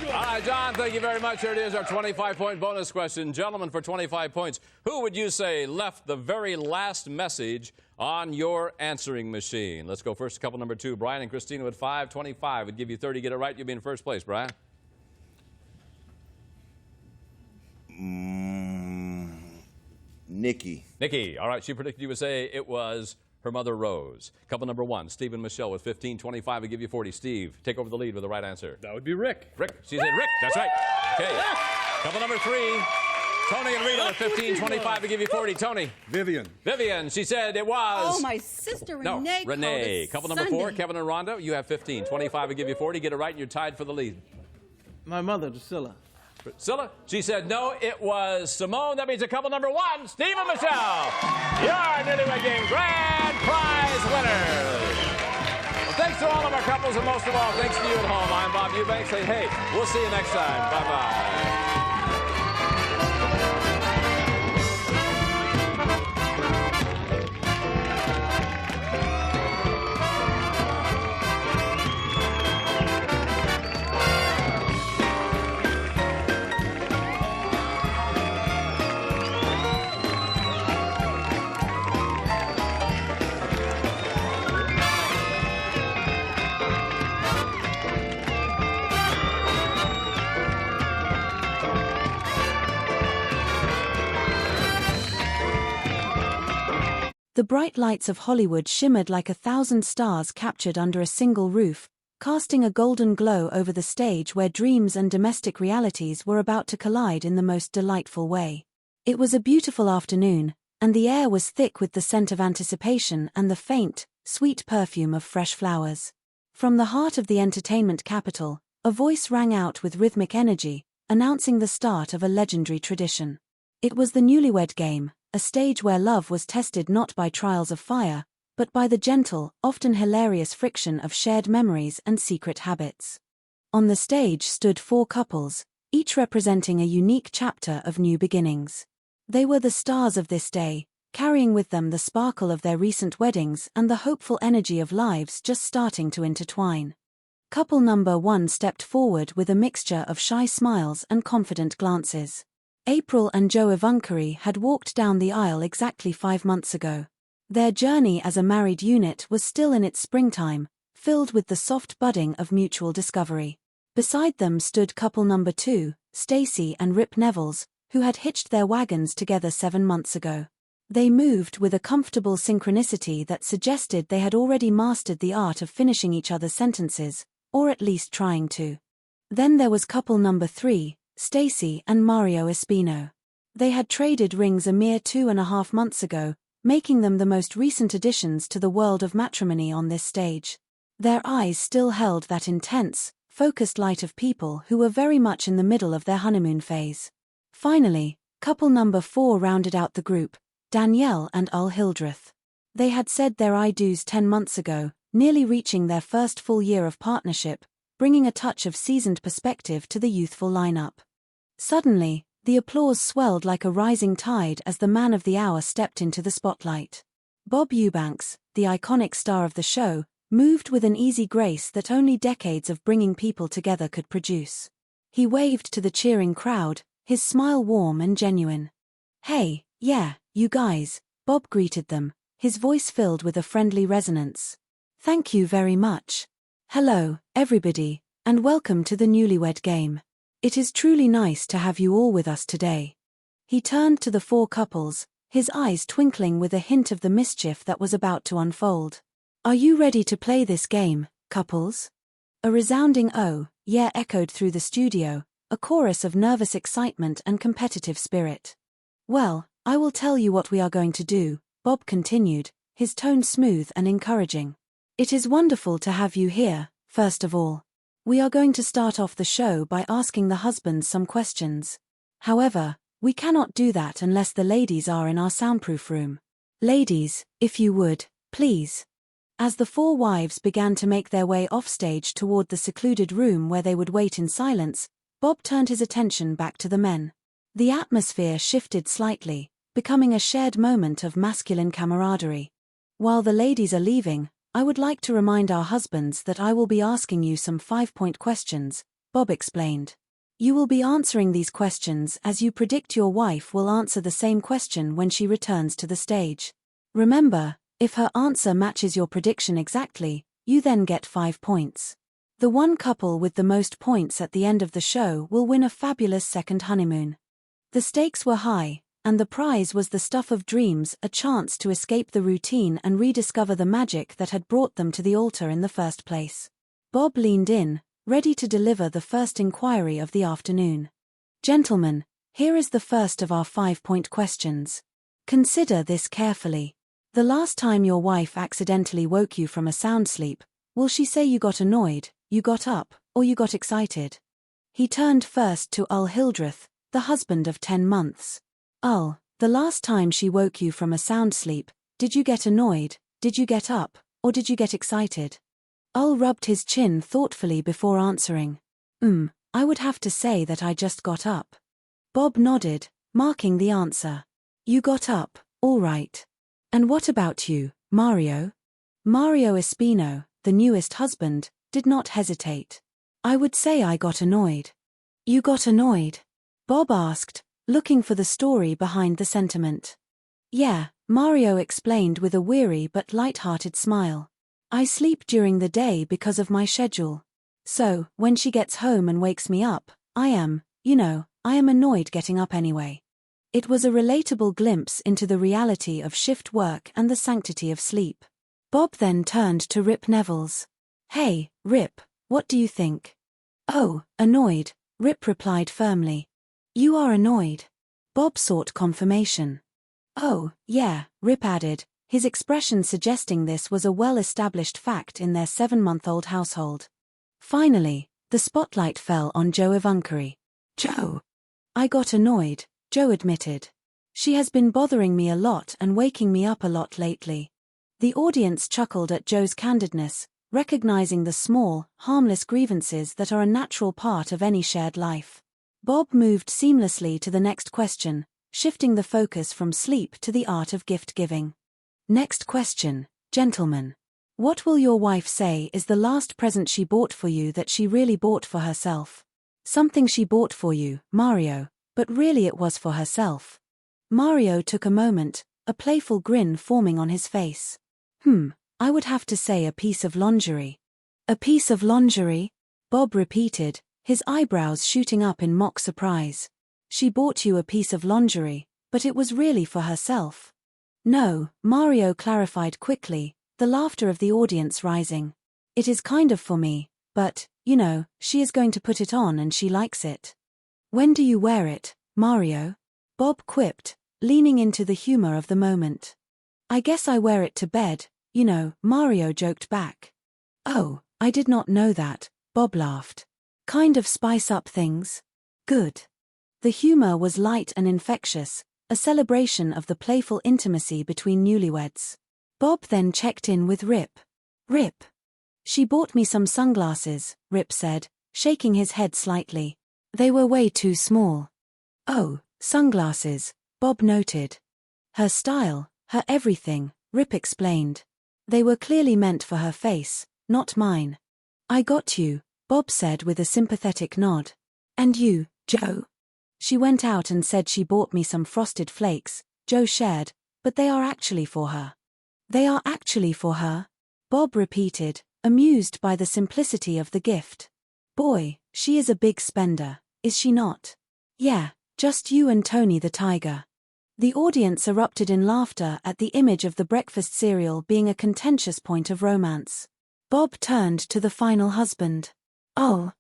All right, John, thank you very much. Here it is, our 25-point bonus question. Gentlemen, for 25 points, who would you say left the very last message on your answering machine? Let's go first to couple number 2. Brian and Christina with 525 would give you 30. Get it right, you'll be in first place, Brian. Nikki. Nikki. All right, she predicted you would say it was her mother, Rose. Couple number 1, Steve and Michelle with 1525 would give you 40. Steve, take over the lead with the right answer. That would be Rick. Rick. She said Rick. That's right. Okay. Couple number 3, Tony and Rita with 1525 would give you 40. Tony. Vivian. Vivian. She said it was... Oh, my sister Renee. No, Renee. Couple number 4, Sunday. Kevin and Rhonda. You have 15. 25 would give you 40. Get it right, and you're tied for the lead. My mother, Drusilla. Priscilla? She said no, it was Simone. That means a couple number 1, Steve and Michelle. Your Newlywed Game grand prize winners. Well, thanks to all of our couples, and most of all, thanks to you at home. I'm Bob Eubanks saying, hey, we'll see you next time. Bye-bye. The bright lights of Hollywood shimmered like 1,000 stars captured under a single roof, casting a golden glow over the stage where dreams and domestic realities were about to collide in the most delightful way. It was a beautiful afternoon, and the air was thick with the scent of anticipation and the faint, sweet perfume of fresh flowers. From the heart of the entertainment capital, a voice rang out with rhythmic energy, announcing the start of a legendary tradition. It was the Newlywed Game, a stage where love was tested not by trials of fire, but by the gentle, often hilarious friction of shared memories and secret habits. On the stage stood 4 couples, each representing a unique chapter of new beginnings. They were the stars of this day, carrying with them the sparkle of their recent weddings and the hopeful energy of lives just starting to intertwine. Couple number 1 stepped forward with a mixture of shy smiles and confident glances. April and Joe Evunkari had walked down the aisle exactly 5 months ago. Their journey as a married unit was still in its springtime, filled with the soft budding of mutual discovery. Beside them stood couple number 2, Stacey and Rip Nevels, who had hitched their wagons together 7 months ago. They moved with a comfortable synchronicity that suggested they had already mastered the art of finishing each other's sentences, or at least trying to. Then there was couple number 3, Stacey and Mario Espino. They had traded rings a mere 2.5 months ago, making them the most recent additions to the world of matrimony on this stage. Their eyes still held that intense, focused light of people who were very much in the middle of their honeymoon phase. Finally, couple number 4 rounded out the group, Danielle and Ul Hildreth. They had said their I do's 10 months ago, nearly reaching their first full year of partnership, bringing a touch of seasoned perspective to the youthful lineup. Suddenly, the applause swelled like a rising tide as the man of the hour stepped into the spotlight. Bob Eubanks, the iconic star of the show, moved with an easy grace that only decades of bringing people together could produce. He waved to the cheering crowd, his smile warm and genuine. "Hey, yeah, you guys," Bob greeted them, his voice filled with a friendly resonance. "Thank you very much. Hello, everybody, and welcome to the Newlywed Game. It is truly nice to have you all with us today." He turned to the 4 couples, his eyes twinkling with a hint of the mischief that was about to unfold. "Are you ready to play this game, couples?" A resounding "oh, yeah" echoed through the studio, a chorus of nervous excitement and competitive spirit. "Well, I will tell you what we are going to do," Bob continued, his tone smooth and encouraging. "It is wonderful to have you here, first of all. We are going to start off the show by asking the husbands some questions. However, we cannot do that unless the ladies are in our soundproof room. Ladies, if you would, please." As the 4 wives began to make their way offstage toward the secluded room where they would wait in silence, Bob turned his attention back to the men. The atmosphere shifted slightly, becoming a shared moment of masculine camaraderie. "While the ladies are leaving, I would like to remind our husbands that I will be asking you some 5-point questions," Bob explained. "You will be answering these questions as you predict your wife will answer the same question when she returns to the stage. Remember, if her answer matches your prediction exactly, you then get 5 points. The one couple with the most points at the end of the show will win a fabulous second honeymoon." The stakes were high, and the prize was the stuff of dreams, a chance to escape the routine and rediscover the magic that had brought them to the altar in the first place. Bob leaned in, ready to deliver the first inquiry of the afternoon. "Gentlemen, here is the first of our 5-point questions. Consider this carefully. The last time your wife accidentally woke you from a sound sleep, will she say you got annoyed, you got up, or you got excited?" He turned first to Ul Hildreth, the husband of 10 months. "Ul, the last time she woke you from a sound sleep, did you get annoyed, did you get up, or did you get excited?" Ul rubbed his chin thoughtfully before answering. I would have to say that I just got up." Bob nodded, marking the answer. "You got up, all right. And what about you, Mario?" Mario Espino, the newest husband, did not hesitate. "I would say I got annoyed." "You got annoyed?" Bob asked, looking for the story behind the sentiment. "Yeah," Mario explained with a weary but light-hearted smile. "I sleep during the day because of my schedule. So, when she gets home and wakes me up, I am annoyed getting up anyway." It was a relatable glimpse into the reality of shift work and the sanctity of sleep. Bob then turned to Rip Nevels. "Hey, Rip, what do you think?" "Oh, annoyed," Rip replied firmly. "You are annoyed?" Bob sought confirmation. "Oh, yeah," Rip added, his expression suggesting this was a well-established fact in their 7-month-old household. Finally, the spotlight fell on Joe Evankery. "Joe." "I got annoyed," Joe admitted. "She has been bothering me a lot and waking me up a lot lately." The audience chuckled at Joe's candidness, recognizing the small, harmless grievances that are a natural part of any shared life. Bob moved seamlessly to the next question, shifting the focus from sleep to the art of gift-giving. "Next question, gentlemen. What will your wife say is the last present she bought for you that she really bought for herself? Something she bought for you, Mario, but really it was for herself." Mario took a moment, a playful grin forming on his face. I would have to say a piece of lingerie." "A piece of lingerie?" Bob repeated, his eyebrows shooting up in mock surprise. "She bought you a piece of lingerie, but it was really for herself." "No," Mario clarified quickly, the laughter of the audience rising. "It is kind of for me, but, you know, she is going to put it on and she likes it." "When do you wear it, Mario?" Bob quipped, leaning into the humor of the moment. "I guess I wear it to bed, you know," Mario joked back. "Oh, I did not know that," Bob laughed. "Kind of spice up things?" "Good." The humor was light and infectious, a celebration of the playful intimacy between newlyweds. Bob then checked in with Rip. "Rip." "She bought me some sunglasses," Rip said, shaking his head slightly. "They were way too small." "Oh, sunglasses," Bob noted. "Her style, her everything," Rip explained. "They were clearly meant for her face, not mine." "I got you," Bob said with a sympathetic nod. "And you, Joe?" "She went out and said she bought me some frosted flakes," Joe shared, "but they are actually for her." "They are actually for her?" Bob repeated, amused by the simplicity of the gift. "Boy, she is a big spender, is she not?" "Yeah, just you and Tony the tiger." The audience erupted in laughter at the image of the breakfast cereal being a contentious point of romance. Bob turned to the final husband. "Oh,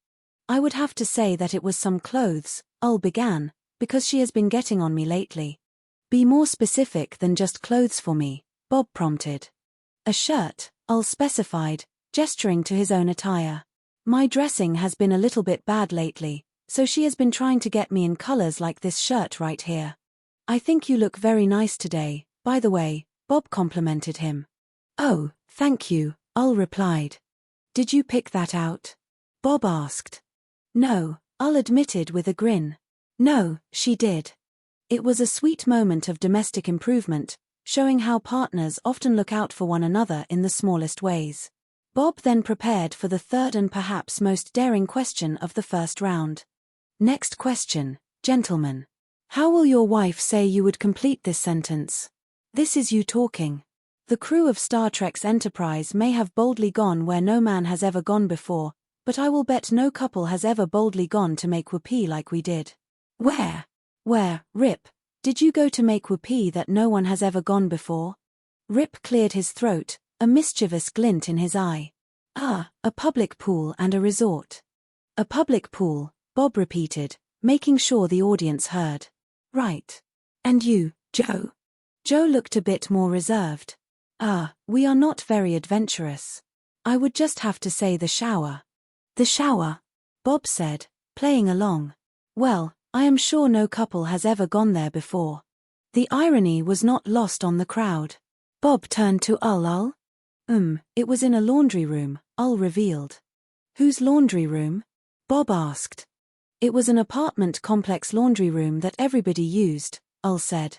I would have to say that it was some clothes," Ul began, "because she has been getting on me lately." "Be more specific than just clothes for me," Bob prompted. "A shirt," Ul specified, gesturing to his own attire. "My dressing has been a little bit bad lately, so she has been trying to get me in colors like this shirt right here." "I think you look very nice today, by the way," Bob complimented him. "Oh, thank you," Ul replied. "Did you pick that out?" Bob asked. "No," Ul admitted with a grin. "No, she did." It was a sweet moment of domestic improvement, showing how partners often look out for one another in the smallest ways. Bob then prepared for the third and perhaps most daring question of the first round. "Next question, gentlemen. How will your wife say you would complete this sentence?" This is you talking. The crew of Star Trek's Enterprise may have boldly gone where no man has ever gone before, but I will bet no couple has ever boldly gone to make whoopee like we did. Where, Rip, did you go to make whoopee that no one has ever gone before? Rip cleared his throat, a mischievous glint in his eye. "A public pool and a resort." "A public pool," Bob repeated, making sure the audience heard. "Right. And you, Joe?" Joe looked a bit more reserved. We are not very adventurous. I would just have to say the shower." "The shower," Bob said, playing along. "Well, I am sure no couple has ever gone there before." The irony was not lost on the crowd. Bob turned to Ul. It was in a laundry room," Ul revealed. "Whose laundry room?" Bob asked. "It was an apartment complex laundry room that everybody used," Ul said.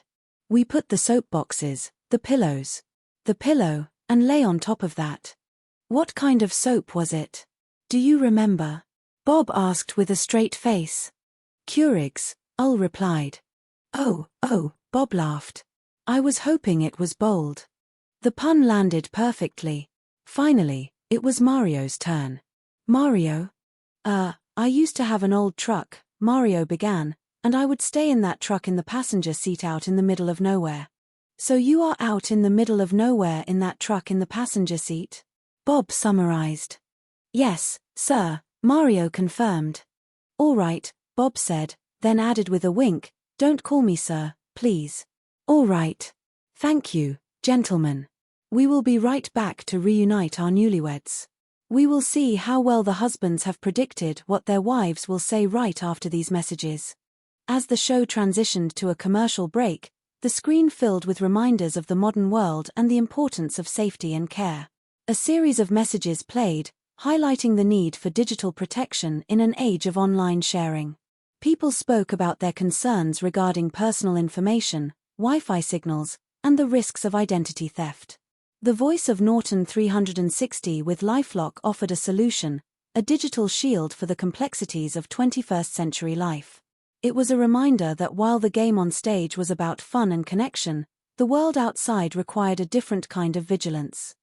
"We put the soap boxes, the pillows, the pillow, and lay on top of that." "What kind of soap was it? Do you remember?" Bob asked with a straight face. "Keurig's," Ul replied. Oh, Bob laughed. "I was hoping it was bold." The pun landed perfectly. Finally, it was Mario's turn. "Mario?" I used to have an old truck," Mario began, And I would stay in that truck in the passenger seat out in the middle of nowhere. So you are out in the middle of nowhere in that truck in the passenger seat? Bob summarized. Yes, sir, Mario confirmed. All right, Bob said, then added with a wink, don't call me sir, please. All right. Thank you, gentlemen. We will be right back to reunite our newlyweds. We will see how well the husbands have predicted what their wives will say right after these messages. As the show transitioned to a commercial break, the screen filled with reminders of the modern world and the importance of safety and care. A series of messages played, highlighting the need for digital protection in an age of online sharing. People spoke about their concerns regarding personal information, Wi-Fi signals, and the risks of identity theft. The voice of Norton 360 with LifeLock offered a solution, a digital shield for the complexities of 21st century life. It was a reminder that while the game on stage was about fun and connection, the world outside required a different kind of vigilance.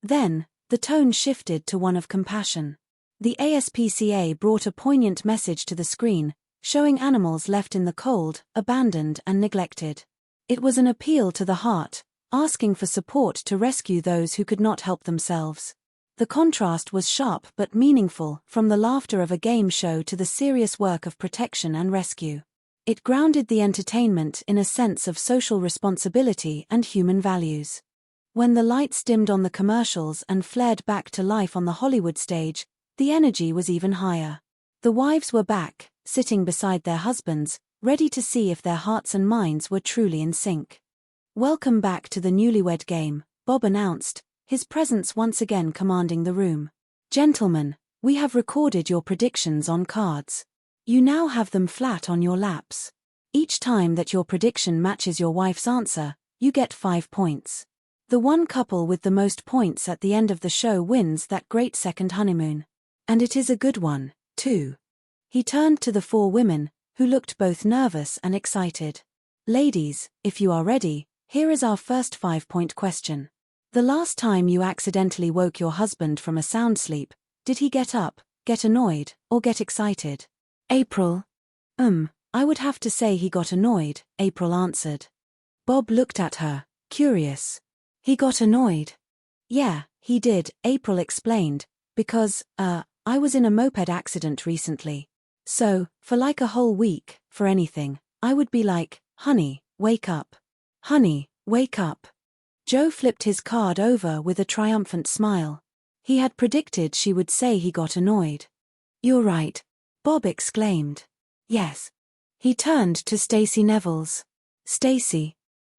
Then, the tone shifted to one of compassion. The ASPCA brought a poignant message to the screen, showing animals left in the cold, abandoned and neglected. It was an appeal to the heart, asking for support to rescue those who could not help themselves. The contrast was sharp but meaningful, from the laughter of a game show to the serious work of protection and rescue. It grounded the entertainment in a sense of social responsibility and human values. When the lights dimmed on the commercials and flared back to life on the Hollywood stage, the energy was even higher. The wives were back, sitting beside their husbands, ready to see if their hearts and minds were truly in sync. Welcome back to the Newlywed Game, Bob announced, his presence once again commanding the room. Gentlemen, we have recorded your predictions on cards. You now have them flat on your laps. Each time that your prediction matches your wife's answer, you get 5 points. The one couple with the most points at the end of the show wins that great second honeymoon. And it is a good one, too. He turned to the 4 women, who looked both nervous and excited. Ladies, if you are ready, here is our first 5-point question. The last time you accidentally woke your husband from a sound sleep, did he get up, get annoyed, or get excited? April. I would have to say he got annoyed, April answered. Bob looked at her, curious. He got annoyed. Yeah, he did, April explained, because, I was in a moped accident recently. So, for like a whole week, for anything, I would be like, honey, wake up. Honey, wake up. Joe flipped his card over with a triumphant smile. He had predicted she would say he got annoyed. You're right, Bob exclaimed. Yes. He turned to Stacey Nevels. Stacey.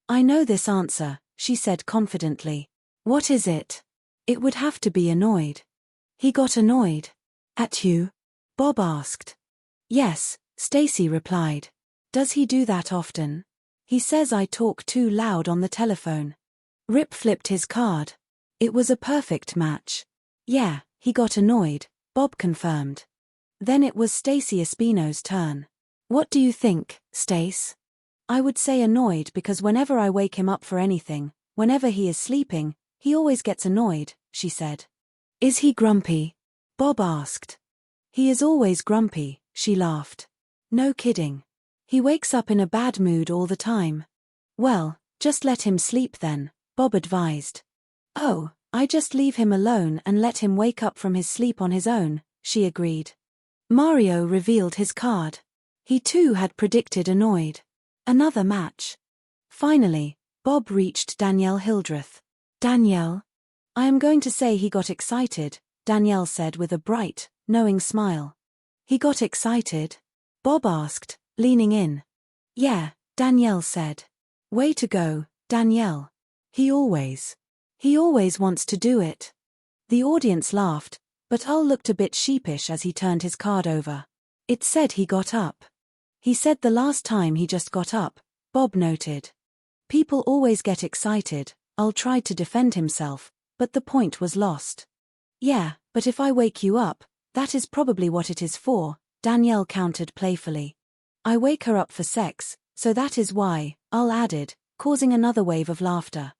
I know this answer, she said confidently. What is it? It would have to be annoyed. He got annoyed. At you? Bob asked. Yes, Stacey replied. Does he do that often? He says I talk too loud on the telephone. Rip flipped his card. It was a perfect match. Yeah, he got annoyed, Bob confirmed. Then it was Stacey Espino's turn. What do you think, Stace? I would say annoyed because whenever I wake him up for anything, whenever he is sleeping, he always gets annoyed, she said. Is he grumpy? Bob asked. He is always grumpy, she laughed. No kidding. He wakes up in a bad mood all the time. Well, just let him sleep then, Bob advised. Oh, I just leave him alone and let him wake up from his sleep on his own, she agreed. Mario revealed his card. He too had predicted annoyed. Another match. Finally, Bob reached Danielle Hildreth. Danielle? I am going to say he got excited, Danielle said with a bright, knowing smile. He got excited? Bob asked, leaning in. Yeah, Danielle said. Way to go, Danielle. He always wants to do it. The audience laughed, but Al looked a bit sheepish as he turned his card over. It said he got up. He said the last time he just got up, Bob noted. People always get excited, Al tried to defend himself, but the point was lost. Yeah, but if I wake you up, that is probably what it is for, Danielle countered playfully. I wake her up for sex, so that is why, Al added, causing another wave of laughter.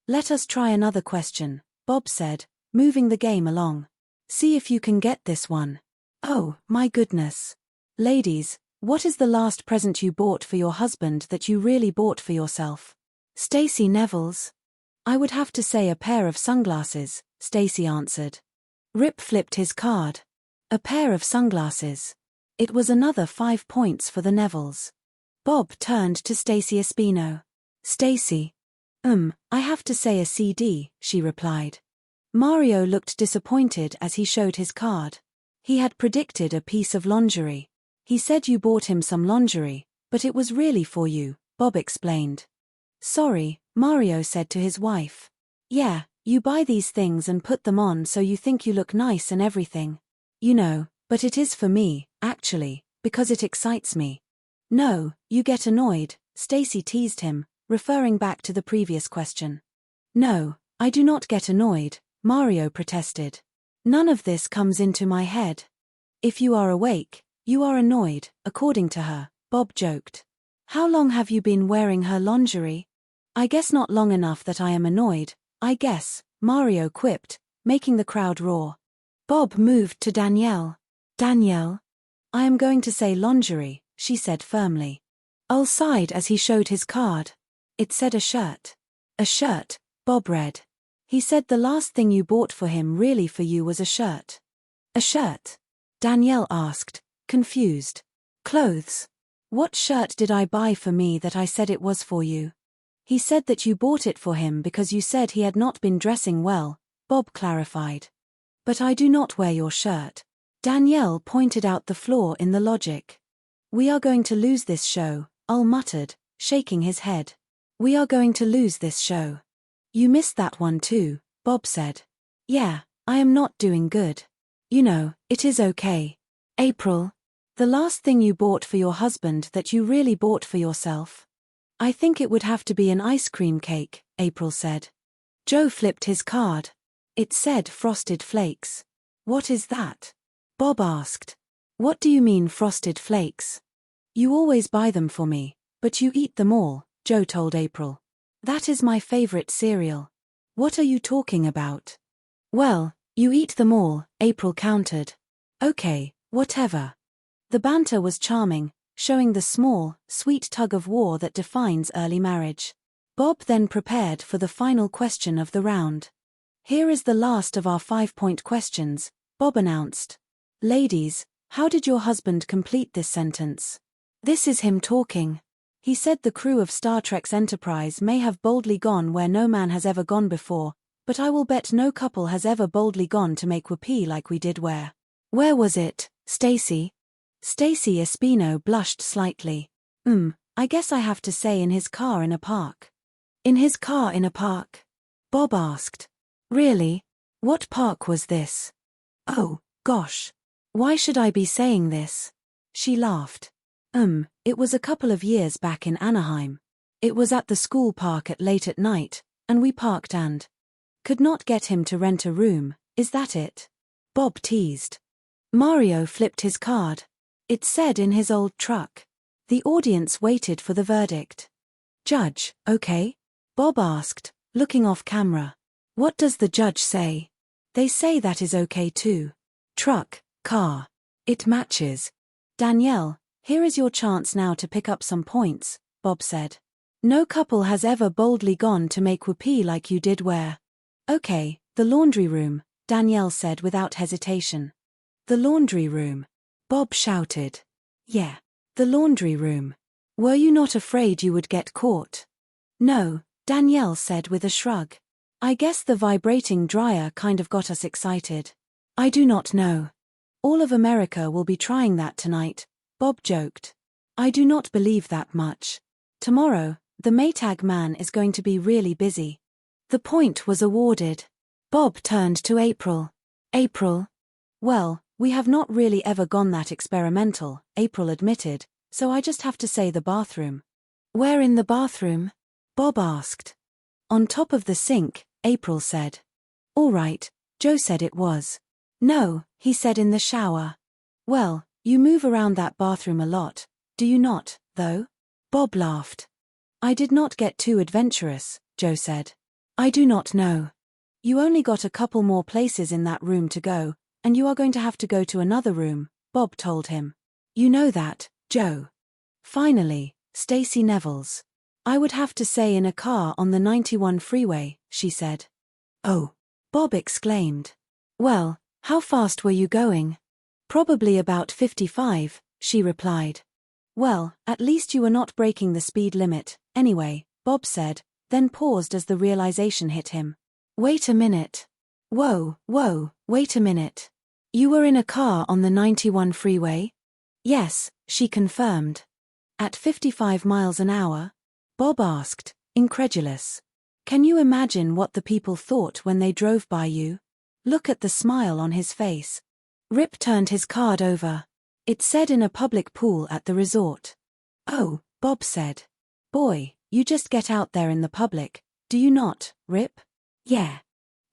Let us try another question, Bob said, moving the game along. See if you can get this one. Oh, my goodness. Ladies, What is the last present you bought for your husband that you really bought for yourself? Stacy Neville's. I would have to say a pair of sunglasses, Stacy answered. Rip flipped his card. A pair of sunglasses. It was another 5 points for the Nevilles. Bob turned to Stacy Espino. Stacy. I have to say a CD, she replied. Mario looked disappointed as he showed his card. He had predicted a piece of lingerie. He said you bought him some lingerie, but it was really for you, Bob explained. Sorry, Mario said to his wife. Yeah, you buy these things and put them on so you think you look nice and everything. You know, but it is for me, actually, because it excites me. No, you get annoyed, Stacy teased him, referring back to the previous question. No, I do not get annoyed, Mario protested. None of this comes into my head. If you are awake, you are annoyed, according to her, Bob joked. How long have you been wearing her lingerie? I guess not long enough that I am annoyed, I guess, Mario quipped, making the crowd roar. Bob moved to Danielle. Danielle? I am going to say lingerie, she said firmly. I'll sighed as he showed his card. It said a shirt. A shirt, Bob read. He said the last thing you bought for him really for you was a shirt. A shirt? Danielle asked, confused. Clothes. What shirt did I buy for me that I said it was for you? He said that you bought it for him because you said he had not been dressing well, Bob clarified. But I do not wear your shirt. Danielle pointed out the flaw in the logic. We are going to lose this show, Al muttered, shaking his head. We are going to lose this show. You missed that one too, Bob said. Yeah, I am not doing good. You know, it is okay. April. The last thing you bought for your husband that you really bought for yourself? I think it would have to be an ice cream cake, April said. Joe flipped his card. It said Frosted Flakes. What is that? Bob asked. What do you mean Frosted Flakes? You always buy them for me, but you eat them all, Joe told April. That is my favorite cereal. What are you talking about? Well, you eat them all, April countered. Okay, whatever. The banter was charming, showing the small, sweet tug of war that defines early marriage. Bob then prepared for the final question of the round. Here is the last of our 5-point questions, Bob announced. Ladies, how did your husband complete this sentence? This is him talking. He said the crew of Star Trek's Enterprise may have boldly gone where no man has ever gone before, but I will bet no couple has ever boldly gone to make whoopee like we did where. Where was it, Stacy? Stacy Espino blushed slightly. I guess I have to say in his car in a park. In his car in a park? Bob asked. Really? What park was this? Oh, gosh. Why should I be saying this? She laughed. It was a couple of years back in Anaheim. It was at the school park late at night, and we parked and could not get him to rent a room, is that it? Bob teased. Mario flipped his card. It said in his old truck. The audience waited for the verdict. Judge, okay? Bob asked, looking off camera. What does the judge say? They say that is okay too. Truck, car. It matches. Danielle, here is your chance now to pick up some points, Bob said. No couple has ever boldly gone to make whoopee like you did where. Okay, the laundry room, Danielle said without hesitation. The laundry room. Bob shouted. Yeah, the laundry room. Were you not afraid you would get caught? No, Danielle said with a shrug. I guess the vibrating dryer kind of got us excited. I do not know. All of America will be trying that tonight, Bob joked. I do not believe that much. Tomorrow, the Maytag man is going to be really busy. The point was awarded. Bob turned to April. April? Well, we have not really ever gone that experimental, April admitted, so I just have to say the bathroom. Where in the bathroom? Bob asked. On top of the sink, April said. All right, Joe said it was. No, he said in the shower. Well, you move around that bathroom a lot, do you not, though? Bob laughed. I did not get too adventurous, Joe said. I do not know. You only got a couple more places in that room to go, and you are going to have to go to another room, Bob told him. You know that, Joe. Finally, Stacey Nevels. I would have to say in a car on the 91 freeway, she said. Oh, Bob exclaimed. Well, how fast were you going? Probably about 55, she replied. Well, at least you were not breaking the speed limit, anyway, Bob said, then paused as the realization hit him. Wait a minute. Whoa, wait a minute. You were in a car on the 91 freeway? Yes, she confirmed. At 55 miles an hour? Bob asked, incredulous. Can you imagine what the people thought when they drove by you? Look at the smile on his face. Rip turned his card over. It said in a public pool at the resort. Oh, Bob said. Boy, you just get out there in the public, do you not, Rip? Yeah.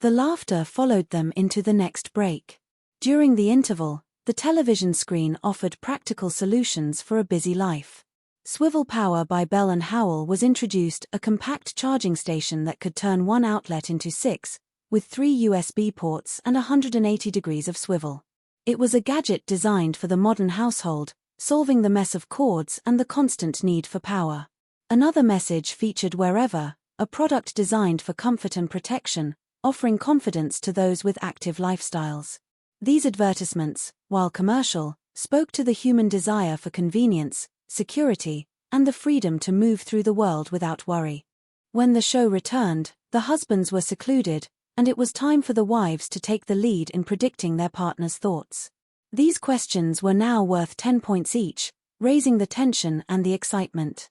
The laughter followed them into the next break. During the interval, the television screen offered practical solutions for a busy life. Swivel Power by Bell & Howell was introduced, a compact charging station that could turn one outlet into 6, with 3 USB ports and 180 degrees of swivel. It was a gadget designed for the modern household, solving the mess of cords and the constant need for power. Another message featured Wherever, a product designed for comfort and protection, offering confidence to those with active lifestyles. These advertisements, while commercial, spoke to the human desire for convenience, security, and the freedom to move through the world without worry. When the show returned, the husbands were secluded, and it was time for the wives to take the lead in predicting their partner's thoughts. These questions were now worth 10 points each, raising the tension and the excitement.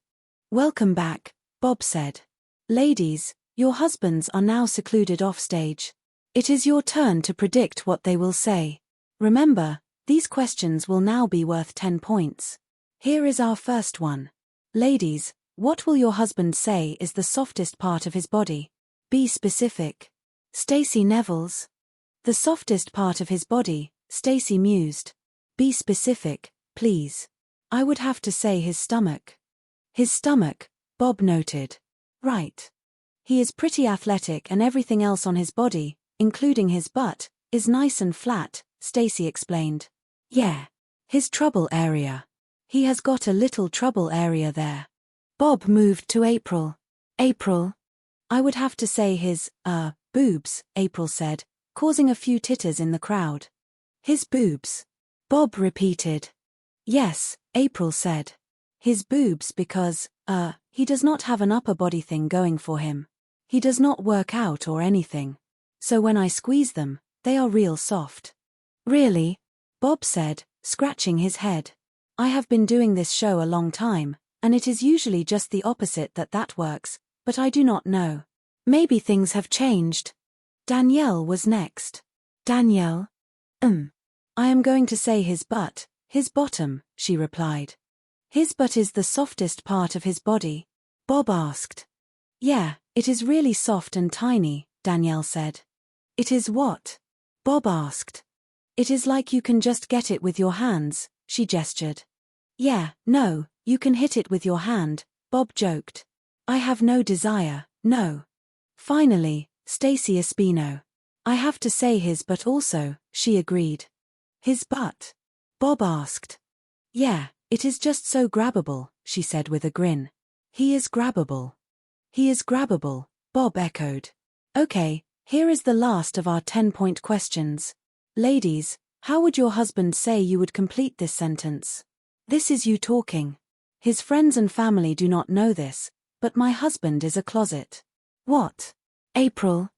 Welcome back, Bob said. Ladies, your husbands are now secluded offstage. It is your turn to predict what they will say. Remember, these questions will now be worth 10 points. Here is our first one. Ladies, what will your husband say is the softest part of his body? Be specific. Stacey Nevels. The softest part of his body, Stacey mused. Be specific, please. I would have to say his stomach. His stomach, Bob noted. Right. He is pretty athletic and everything else on his body, including his butt, is nice and flat, Stacey explained. Yeah. His trouble area. He has got a little trouble area there. Bob moved to April. April. I would have to say his, boobs, April said, causing a few titters in the crowd. His boobs. Bob repeated. Yes, April said. His boobs because, he does not have an upper body thing going for him. He does not work out or anything. So when I squeeze them, they are real soft. Really? Bob said, scratching his head. I have been doing this show a long time, and it is usually just the opposite that works, but I do not know. Maybe things have changed. Danielle was next. Danielle? I am going to say his butt, his bottom, she replied. His butt is the softest part of his body? Bob asked. Yeah, it is really soft and tiny, Danielle said. It is what? Bob asked. It is like you can just get it with your hands, she gestured. Yeah, no, you can hit it with your hand, Bob joked. I have no desire, no. Finally, Stacey Espino. I have to say his butt also, she agreed. His butt? Bob asked. Yeah, it is just so grabbable, she said with a grin. He is grabbable. He is grabbable, Bob echoed. Okay, here is the last of our 10-point questions. Ladies, how would your husband say you would complete this sentence? This is you talking. His friends and family do not know this, but my husband is a closet. What? April?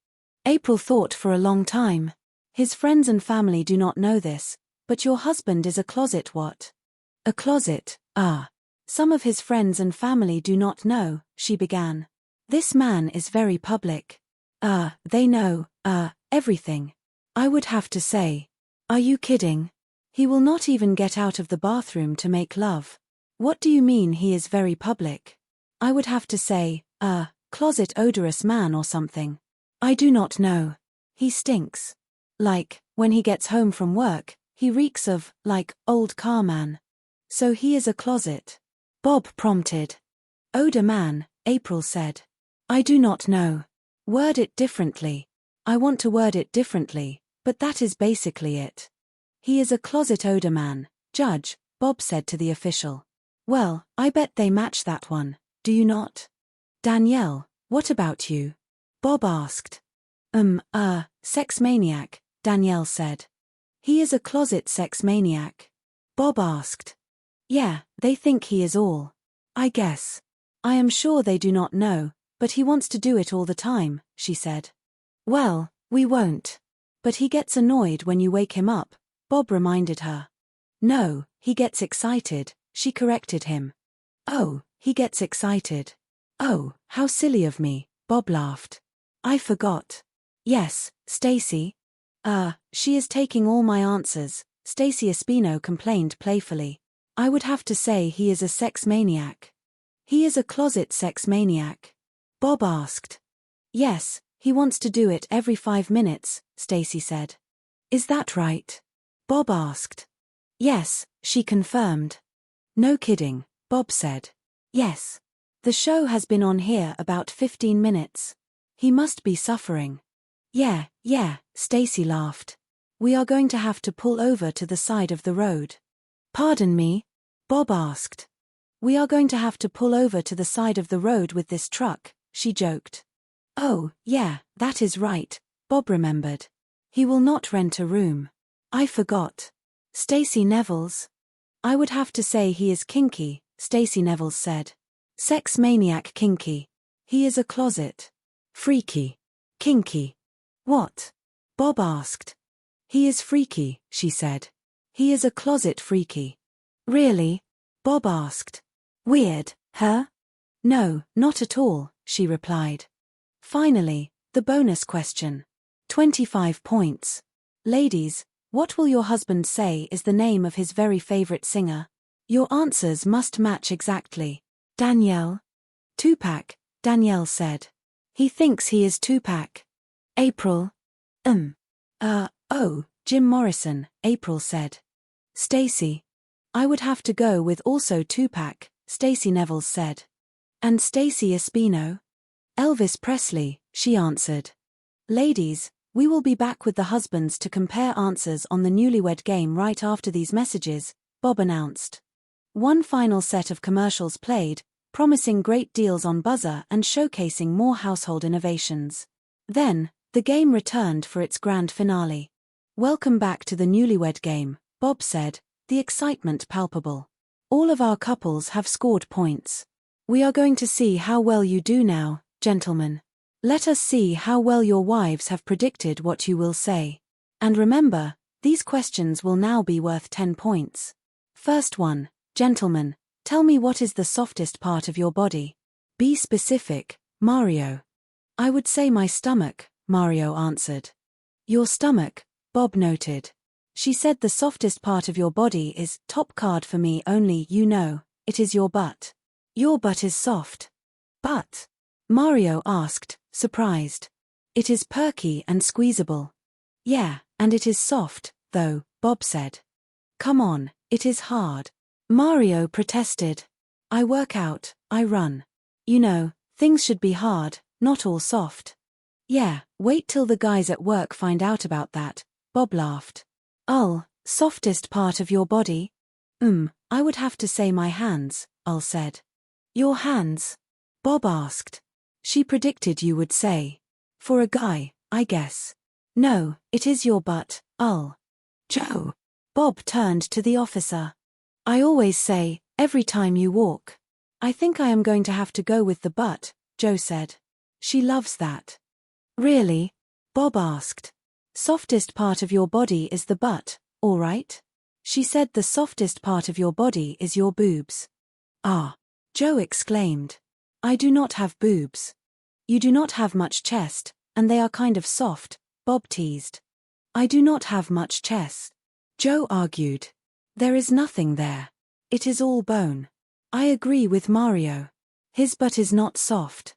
April thought for a long time. His friends and family do not know this, but your husband is a closet what? A closet, Some of his friends and family do not know, she began. This man is very public. They know, everything. I would have to say. Are you kidding? He will not even get out of the bathroom to make love. What do you mean he is very public? I would have to say, closet odorous man or something. I do not know. He stinks. Like, when he gets home from work, he reeks of, like, old car man. So he is a closet. Bob prompted. Odor man, April said. I do not know. Word it differently. I want to word it differently, but that is basically it. He is a closet odor man, Judge, Bob said to the official. Well, I bet they match that one, do you not? Danielle, what about you? Bob asked. Sex maniac, Danielle said. He is a closet sex maniac. Bob asked. Yeah, they think he is all. I guess. I am sure they do not know, but he wants to do it all the time, she said. Well, we won't. But he gets annoyed when you wake him up, Bob reminded her. No, he gets excited, she corrected him. Oh, he gets excited. Oh, how silly of me, Bob laughed. I forgot. Yes, Stacy. She is taking all my answers, Stacy Espino complained playfully. I would have to say he is a sex maniac. He is a closet sex maniac. Bob asked. Yes, he wants to do it every 5 minutes, Stacy said. Is that right? Bob asked. Yes, she confirmed. No kidding, Bob said. Yes. The show has been on here about 15 minutes. He must be suffering. Yeah, Stacy laughed. We are going to have to pull over to the side of the road. Pardon me? Bob asked. We are going to have to pull over to the side of the road with this truck, she joked. Oh, yeah, that is right, Bob remembered. He will not rent a room. I forgot. Stacy Nevels. I would have to say he is kinky, Stacy Nevels said. Sex maniac kinky. He is a closet. Freaky. Kinky. What? Bob asked. He is freaky, she said. He is a closet freaky. Really? Bob asked. Weird, huh? No, not at all, she replied. Finally, the bonus question. 25 points. Ladies, what will your husband say is the name of his very favorite singer? Your answers must match exactly. Danielle? Tupac, Danielle said. He thinks he is Tupac. April? Jim Morrison, April said. Stacy? I would have to go with also Tupac, Stacy Nevels said. And Stacy Espino? Elvis Presley, she answered. Ladies, we will be back with the husbands to compare answers on the Newlywed game right after these messages, Bob announced. One final set of commercials played, promising great deals on buzzer and showcasing more household innovations. Then, the game returned for its grand finale. Welcome back to the Newlywed game, Bob said, the excitement palpable. All of our couples have scored points. We are going to see how well you do now, gentlemen. Let us see how well your wives have predicted what you will say. And remember, these questions will now be worth 10 points. First one, gentlemen, tell me what is the softest part of your body? Be specific, Mario. I would say my stomach, Mario answered. Your stomach, Bob noted. She said the softest part of your body is top card for me only, you know, it is your butt. Your butt is soft. But? Mario asked, surprised. It is perky and squeezable. Yeah, and it is soft, though, Bob said. Come on, it is hard. Mario protested. I work out, I run. You know, things should be hard, not all soft. Yeah, wait till the guys at work find out about that, Bob laughed. Softest part of your body? I would have to say my hands, Al said. Your hands? Bob asked. She predicted you would say. For a guy, I guess. No, it is your butt, Al. Joe. Bob turned to the officer. I always say, every time you walk. I think I am going to have to go with the butt, Joe said. She loves that. Really? Bob asked. Softest part of your body is the butt, all right? She said the softest part of your body is your boobs. Ah, Joe exclaimed. I do not have boobs. You do not have much chest, and they are kind of soft, Bob teased. I do not have much chest. Joe argued. There is nothing there. It is all bone. I agree with Mario. His butt is not soft.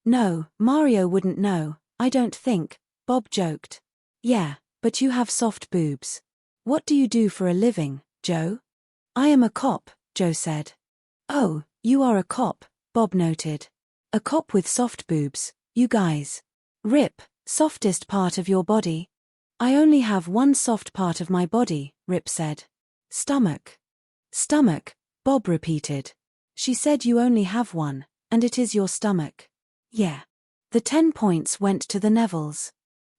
No, Mario wouldn't know, I don't think, Bob joked. Yeah, but you have soft boobs. What do you do for a living, Joe? I am a cop, Joe said. Oh, you are a cop, Bob noted. A cop with soft boobs, you guys. Rip, softest part of your body? I only have one soft part of my body, Rip said. Stomach. Stomach, Bob repeated. She said you only have one, and it is your stomach. Yeah. The 10 points went to the Nevilles.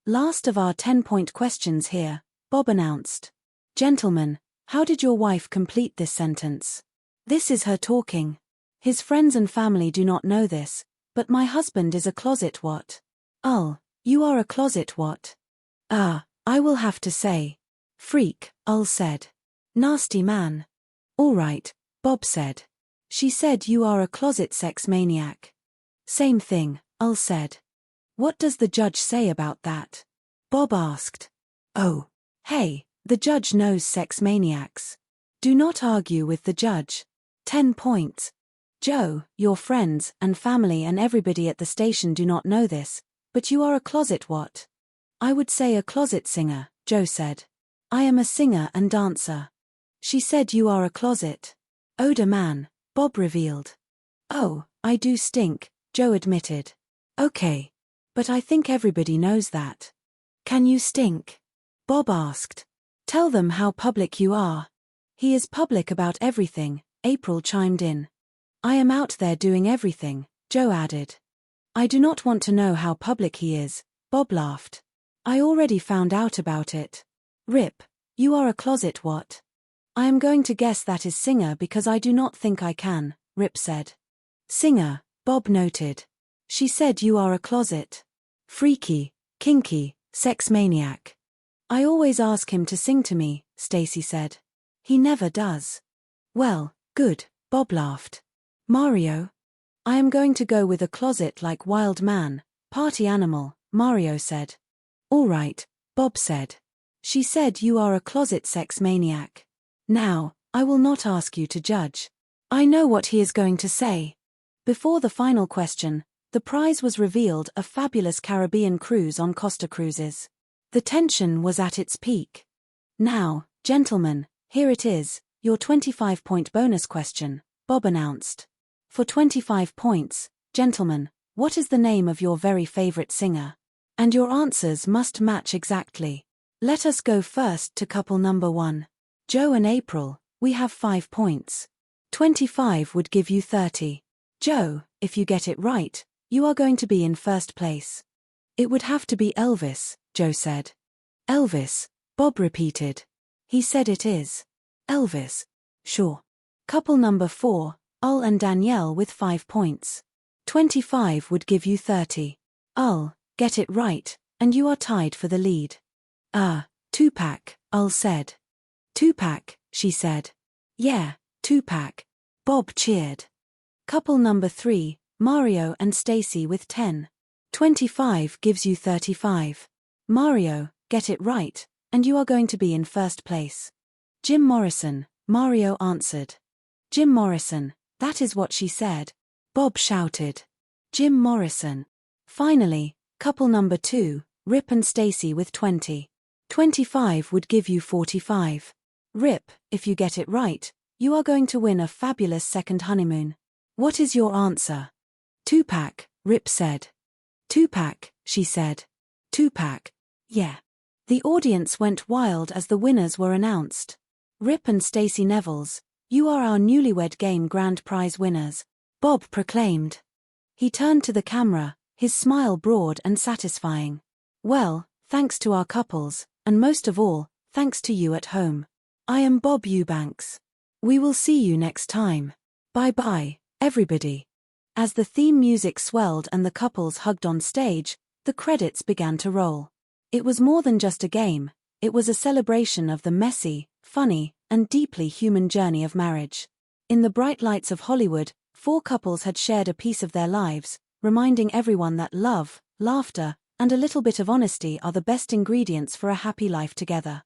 Last of our 10-point questions here, Bob announced. Gentlemen, how did your wife complete this sentence? This is her talking. His friends and family do not know this, but my husband is a closet what? You are a closet what? I will have to say. Freak, said. Nasty man. All right, Bob said. She said you are a closet sex maniac. Same thing, said. What does the judge say about that? Bob asked. Oh, hey, the judge knows sex maniacs. Do not argue with the judge. 10 points. Joe, your friends and family and everybody at the station do not know this, but you are a closet what? I would say a closet singer, Joe said. I am a singer and dancer. She said you are a closet odor man, Bob revealed. Oh, I do stink, Joe admitted. Okay. But I think everybody knows that. Can you stink? Bob asked. Tell them how public you are. He is public about everything, April chimed in. I am out there doing everything, Joe added. I do not want to know how public he is, Bob laughed. I already found out about it. Rip, you are a closet what? I am going to guess that is singer because I do not think I can, Rip said. Singer, Bob noted. She said you are a closet freaky, kinky, sex maniac. I always ask him to sing to me, Stacy said. He never does. Well, good, Bob laughed. Mario? I am going to go with a closet like wild man, party animal, Mario said. All right, Bob said. She said you are a closet sex maniac. Now, I will not ask you to judge. I know what he is going to say. Before the final question, the prize was revealed: a fabulous Caribbean cruise on Costa Cruises. The tension was at its peak. Now, gentlemen, here it is, your 25-point bonus question, Bob announced. For 25 points, gentlemen, what is the name of your very favorite singer? And your answers must match exactly. Let us go first to couple number 1. Joe and April, we have 5 points. 25 would give you 30. Joe, if you get it right, you are going to be in first place. It would have to be Elvis, Joe said. Elvis, Bob repeated. He said it is. Elvis. Sure. Couple number 4, Ul and Danielle with 5 points. 25 would give you 30. Ul, get it right, and you are tied for the lead. Tupac, Ul said. Tupac, she said. Yeah, Tupac. Bob cheered. Couple number 3, Mario and Stacy with 10. 25 gives you 35. Mario, get it right, and you are going to be in first place. Jim Morrison, Mario answered. Jim Morrison, that is what she said. Bob shouted. Jim Morrison. Finally, couple number 2, Rip and Stacy with 20. 25 would give you 45. Rip, if you get it right, you are going to win a fabulous second honeymoon. What is your answer? Tupac, Rip said. Tupac, she said. Tupac. Yeah. The audience went wild as the winners were announced. Rip and Stacy Nevilles, you are our Newlywed Game grand prize winners, Bob proclaimed. He turned to the camera, his smile broad and satisfying. Well, thanks to our couples, and most of all, thanks to you at home. I am Bob Eubanks. We will see you next time. Bye-bye, everybody. As the theme music swelled and the couples hugged on stage, the credits began to roll. It was more than just a game, it was a celebration of the messy, funny, and deeply human journey of marriage. In the bright lights of Hollywood, 4 couples had shared a piece of their lives, reminding everyone that love, laughter, and a little bit of honesty are the best ingredients for a happy life together.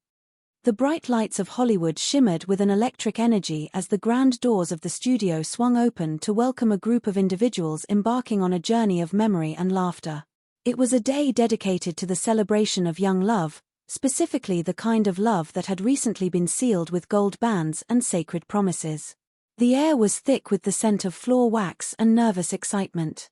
The bright lights of Hollywood shimmered with an electric energy as the grand doors of the studio swung open to welcome a group of individuals embarking on a journey of memory and laughter. It was a day dedicated to the celebration of young love, specifically the kind of love that had recently been sealed with gold bands and sacred promises. The air was thick with the scent of floor wax and nervous excitement.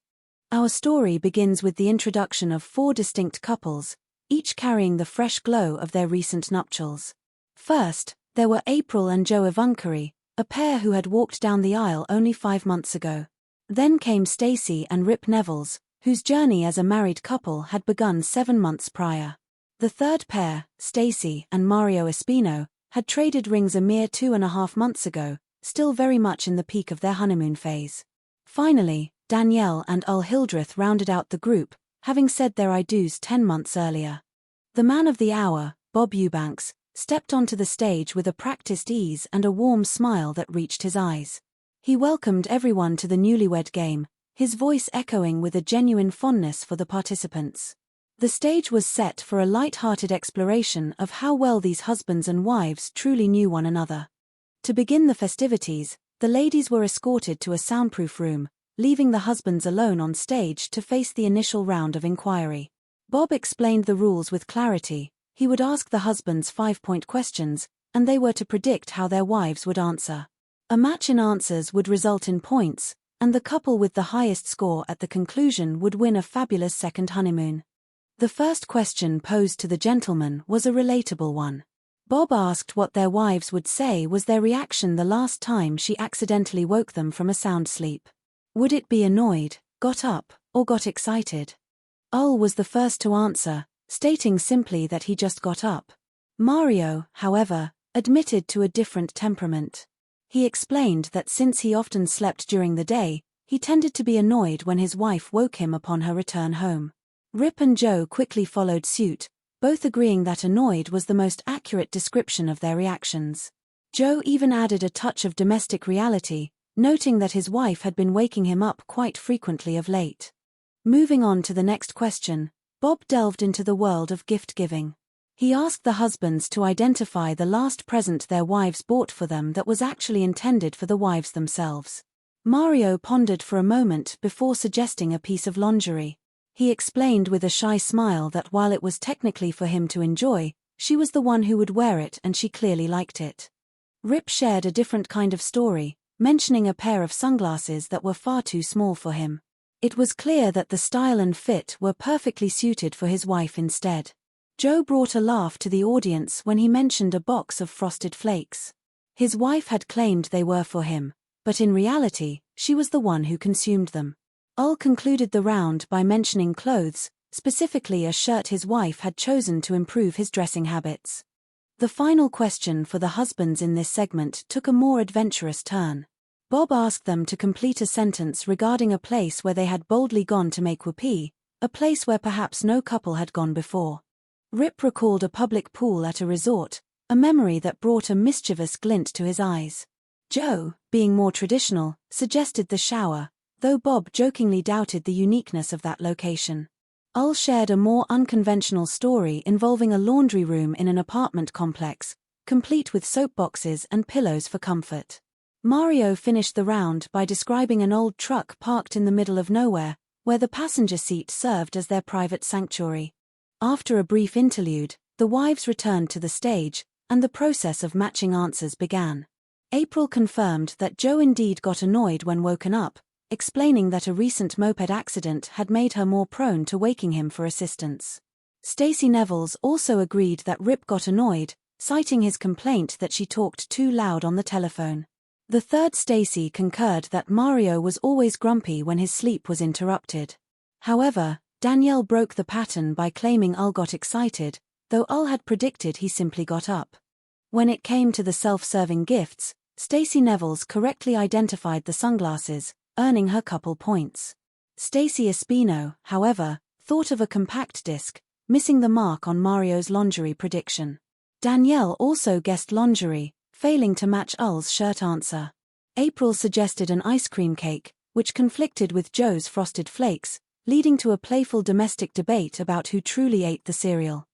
Our story begins with the introduction of 4 distinct couples, each carrying the fresh glow of their recent nuptials. First, there were April and Joe Evancheri, a pair who had walked down the aisle only 5 months ago. Then came Stacey and Rip Nevels, whose journey as a married couple had begun 7 months prior. The third pair, Stacey and Mario Espino, had traded rings a mere 2.5 months ago, still very much in the peak of their honeymoon phase. Finally, Danielle and Ul Hildreth rounded out the group, having said their I do's 10 months earlier. The man of the hour, Bob Eubanks, stepped onto the stage with a practiced ease and a warm smile that reached his eyes. He welcomed everyone to the Newlywed game, his voice echoing with a genuine fondness for the participants. The stage was set for a light-hearted exploration of how well these husbands and wives truly knew one another. To begin the festivities, the ladies were escorted to a soundproof room, leaving the husbands alone on stage to face the initial round of inquiry. Bob explained the rules with clarity. He would ask the husbands 5-point questions, and they were to predict how their wives would answer. A match in answers would result in points, and the couple with the highest score at the conclusion would win a fabulous second honeymoon. The first question posed to the gentlemen was a relatable one. Bob asked what their wives would say was their reaction the last time she accidentally woke them from a sound sleep. Would it be annoyed, got up, or got excited? Ul was the first to answer, stating simply that he just got up. Mario, however, admitted to a different temperament. He explained that since he often slept during the day, he tended to be annoyed when his wife woke him upon her return home. Rip and Joe quickly followed suit, both agreeing that annoyed was the most accurate description of their reactions. Joe even added a touch of domestic reality, noting that his wife had been waking him up quite frequently of late. Moving on to the next question, Bob delved into the world of gift-giving. He asked the husbands to identify the last present their wives bought for them that was actually intended for the wives themselves. Mario pondered for a moment before suggesting a piece of lingerie. He explained with a shy smile that while it was technically for him to enjoy, she was the one who would wear it and she clearly liked it. Rip shared a different kind of story, mentioning a pair of sunglasses that were far too small for him. It was clear that the style and fit were perfectly suited for his wife instead. Joe brought a laugh to the audience when he mentioned a box of Frosted Flakes. His wife had claimed they were for him, but in reality, she was the one who consumed them. Ul concluded the round by mentioning clothes, specifically a shirt his wife had chosen to improve his dressing habits. The final question for the husbands in this segment took a more adventurous turn. Bob asked them to complete a sentence regarding a place where they had boldly gone to make whoopee, a place where perhaps no couple had gone before. Rip recalled a public pool at a resort, a memory that brought a mischievous glint to his eyes. Joe, being more traditional, suggested the shower, though Bob jokingly doubted the uniqueness of that location. Ul shared a more unconventional story involving a laundry room in an apartment complex, complete with soap boxes and pillows for comfort. Mario finished the round by describing an old truck parked in the middle of nowhere, where the passenger seat served as their private sanctuary. After a brief interlude, the wives returned to the stage, and the process of matching answers began. April confirmed that Joe indeed got annoyed when woken up, explaining that a recent moped accident had made her more prone to waking him for assistance. Stacey Nevels also agreed that Rip got annoyed, citing his complaint that she talked too loud on the telephone. The third Stacey concurred that Mario was always grumpy when his sleep was interrupted. However, Danielle broke the pattern by claiming Ul got excited, though Ul had predicted he simply got up. When it came to the self-serving gifts, Stacey Nevels correctly identified the sunglasses, earning her couple points. Stacey Espino, however, thought of a compact disc, missing the mark on Mario's lingerie prediction. Danielle also guessed lingerie, failing to match Ul's shirt answer. April suggested an ice cream cake, which conflicted with Joe's Frosted Flakes, leading to a playful domestic debate about who truly ate the cereal.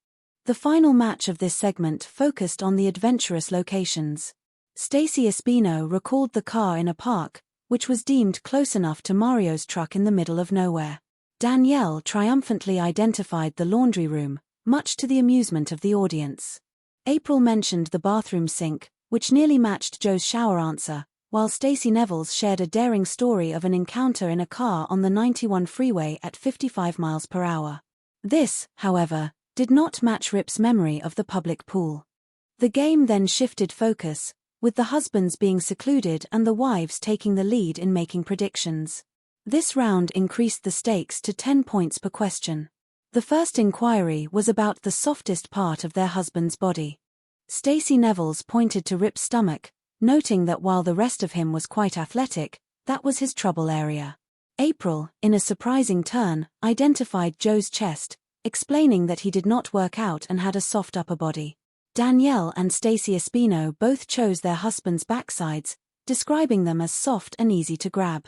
The final match of this segment focused on the adventurous locations. Stacey Espino recalled the car in a park, which was deemed close enough to Mario's truck in the middle of nowhere. Danielle triumphantly identified the laundry room, much to the amusement of the audience. April mentioned the bathroom sink, which nearly matched Joe's shower answer, while Stacey Nevels shared a daring story of an encounter in a car on the 91 freeway at 55 miles per hour. This, however, did not match Rip's memory of the public pool. The game then shifted focus, with the husbands being secluded and the wives taking the lead in making predictions. This round increased the stakes to 10 points per question. The first inquiry was about the softest part of their husband's body. Stacey Nevels pointed to Rip's stomach, noting that while the rest of him was quite athletic, that was his trouble area. April, in a surprising turn, identified Joe's chest, explaining that he did not work out and had a soft upper body. Danielle and Stacey Espino both chose their husbands' backsides, describing them as soft and easy to grab.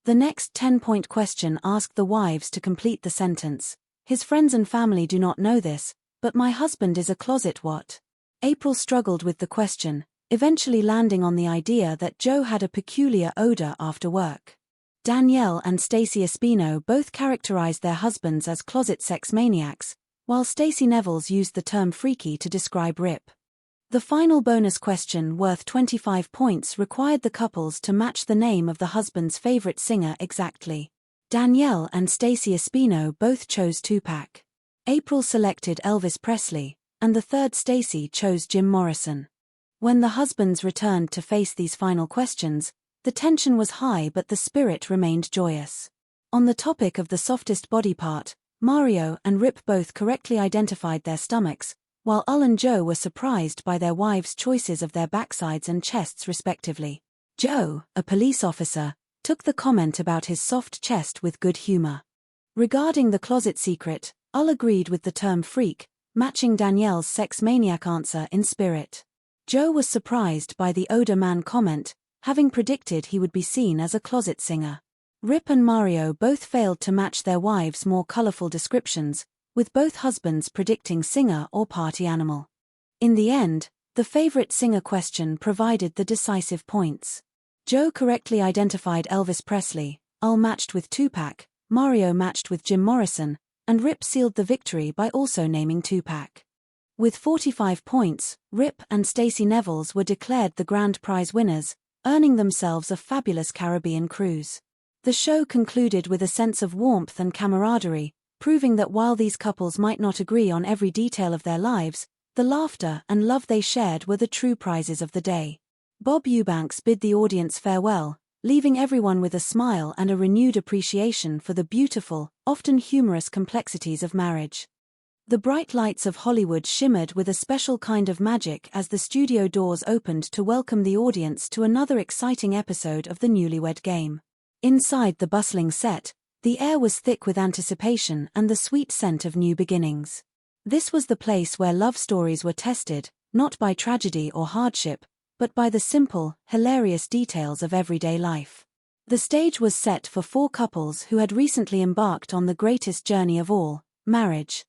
The next 10-point question asked the wives to complete the sentence. His friends and family do not know this, but my husband is a closet what? April struggled with the question, eventually landing on the idea that Joe had a peculiar odor after work. Danielle and Stacey Espino both characterized their husbands as closet sex maniacs, while Stacey Nevels used the term freaky to describe Rip. The final bonus question, worth 25 points, required the couples to match the name of the husband's favorite singer exactly. Danielle and Stacey Espino both chose Tupac. April selected Elvis Presley, and the third Stacey chose Jim Morrison. When the husbands returned to face these final questions, the tension was high but the spirit remained joyous. On the topic of the softest body part, Mario and Rip both correctly identified their stomachs, while Al and Joe were surprised by their wives' choices of their backsides and chests respectively. Joe, a police officer, took the comment about his soft chest with good humor. Regarding the closet secret, Al agreed with the term freak, matching Danielle's sex maniac answer in spirit. Joe was surprised by the odor man comment, having predicted he would be seen as a closet singer. Rip and Mario both failed to match their wives' more colorful descriptions, with both husbands predicting singer or party animal. In the end, the favorite singer question provided the decisive points. Joe correctly identified Elvis Presley, Al matched with Tupac, Mario matched with Jim Morrison, and Rip sealed the victory by also naming Tupac. With 45 points, Rip and Stacey Nevels were declared the grand prize winners, earning themselves a fabulous Caribbean cruise. The show concluded with a sense of warmth and camaraderie, proving that while these couples might not agree on every detail of their lives, the laughter and love they shared were the true prizes of the day. Bob Eubanks bid the audience farewell, leaving everyone with a smile and a renewed appreciation for the beautiful, often humorous complexities of marriage. The bright lights of Hollywood shimmered with a special kind of magic as the studio doors opened to welcome the audience to another exciting episode of the Newlywed Game. Inside the bustling set, the air was thick with anticipation and the sweet scent of new beginnings. This was the place where love stories were tested, not by tragedy or hardship, but by the simple, hilarious details of everyday life. The stage was set for four couples who had recently embarked on the greatest journey of all, marriage.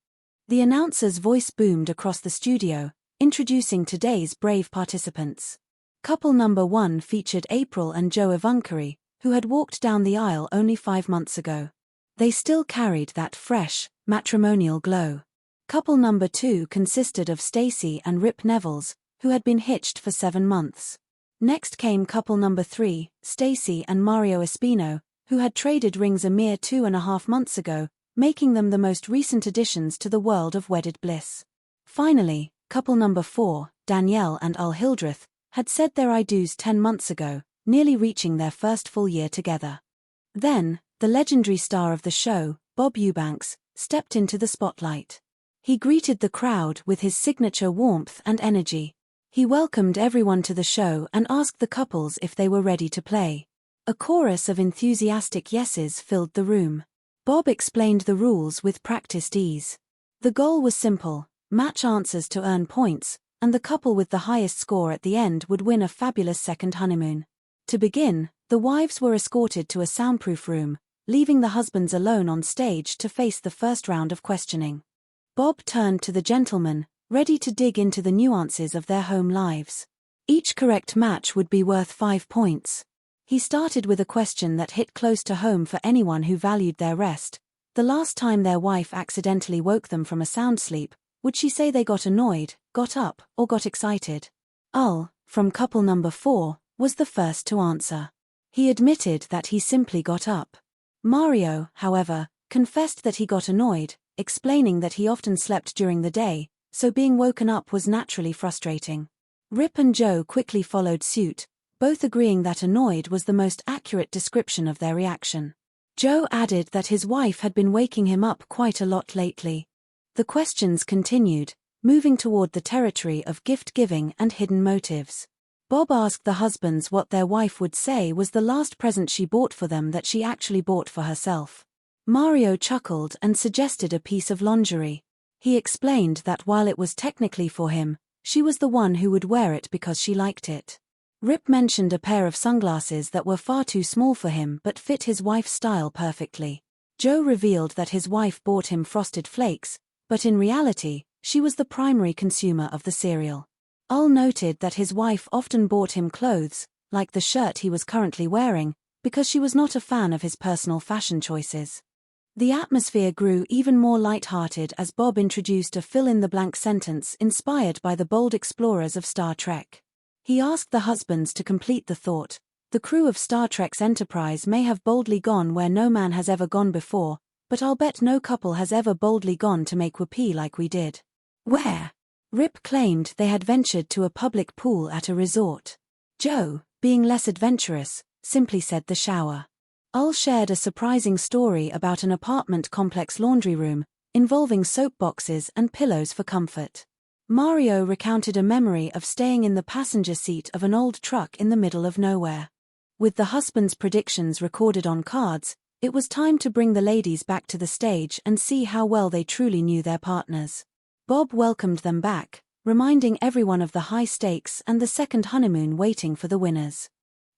The announcer's voice boomed across the studio, introducing today's brave participants. Couple number 1 featured April and Joe Evankari, who had walked down the aisle only 5 months ago. They still carried that fresh, matrimonial glow. Couple number 2 consisted of Stacey and Rip Nevels, who had been hitched for 7 months. Next came couple number 3, Stacey and Mario Espino, who had traded rings a mere 2.5 months ago, making them the most recent additions to the world of wedded bliss. Finally, couple number 4, Danielle and Al Hildreth, had said their I do's 10 months ago, nearly reaching their first full year together. Then, the legendary star of the show, Bob Eubanks, stepped into the spotlight. He greeted the crowd with his signature warmth and energy. He welcomed everyone to the show and asked the couples if they were ready to play. A chorus of enthusiastic yeses filled the room. Bob explained the rules with practiced ease. The goal was simple: match answers to earn points, and the couple with the highest score at the end would win a fabulous second honeymoon. To begin, the wives were escorted to a soundproof room, leaving the husbands alone on stage to face the first round of questioning. Bob turned to the gentlemen, ready to dig into the nuances of their home lives. Each correct match would be worth 5 points. He started with a question that hit close to home for anyone who valued their rest. The last time their wife accidentally woke them from a sound sleep, would she say they got annoyed, got up, or got excited? Al, from couple number 4, was the first to answer. He admitted that he simply got up. Mario, however, confessed that he got annoyed, explaining that he often slept during the day, so being woken up was naturally frustrating. Rip and Joe quickly followed suit, both agreeing that annoyed was the most accurate description of their reaction. Joe added that his wife had been waking him up quite a lot lately. The questions continued, moving toward the territory of gift-giving and hidden motives. Bob asked the husbands what their wife would say was the last present she bought for them that she actually bought for herself. Mario chuckled and suggested a piece of lingerie. He explained that while it was technically for him, she was the one who would wear it because she liked it. Rip mentioned a pair of sunglasses that were far too small for him but fit his wife's style perfectly. Joe revealed that his wife bought him Frosted Flakes, but in reality, she was the primary consumer of the cereal. Al noted that his wife often bought him clothes, like the shirt he was currently wearing, because she was not a fan of his personal fashion choices. The atmosphere grew even more light-hearted as Bob introduced a fill-in-the-blank sentence inspired by the bold explorers of Star Trek. He asked the husbands to complete the thought. The crew of Star Trek's Enterprise may have boldly gone where no man has ever gone before, but I'll bet no couple has ever boldly gone to make whoopee like we did. Where? Rip claimed they had ventured to a public pool at a resort. Joe, being less adventurous, simply said the shower. Al shared a surprising story about an apartment complex laundry room, involving soap boxes and pillows for comfort. Mario recounted a memory of staying in the passenger seat of an old truck in the middle of nowhere. With the husband's predictions recorded on cards, it was time to bring the ladies back to the stage and see how well they truly knew their partners. Bob welcomed them back, reminding everyone of the high stakes and the second honeymoon waiting for the winners.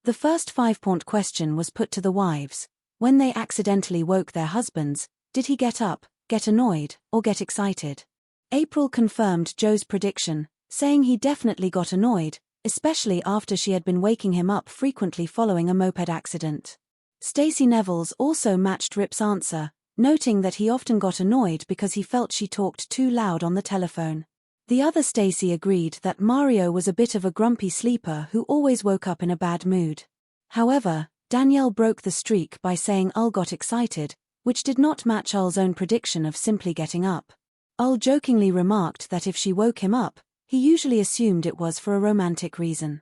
The first 5-point question was put to the wives. When they accidentally woke their husbands, did he get up, get annoyed, or get excited? April confirmed Joe's prediction, saying he definitely got annoyed, especially after she had been waking him up frequently following a moped accident. Stacey Nevels also matched Rip's answer, noting that he often got annoyed because he felt she talked too loud on the telephone. The other Stacey agreed that Mario was a bit of a grumpy sleeper who always woke up in a bad mood. However, Danielle broke the streak by saying Al got excited, which did not match Al's own prediction of simply getting up. Al jokingly remarked that if she woke him up, he usually assumed it was for a romantic reason.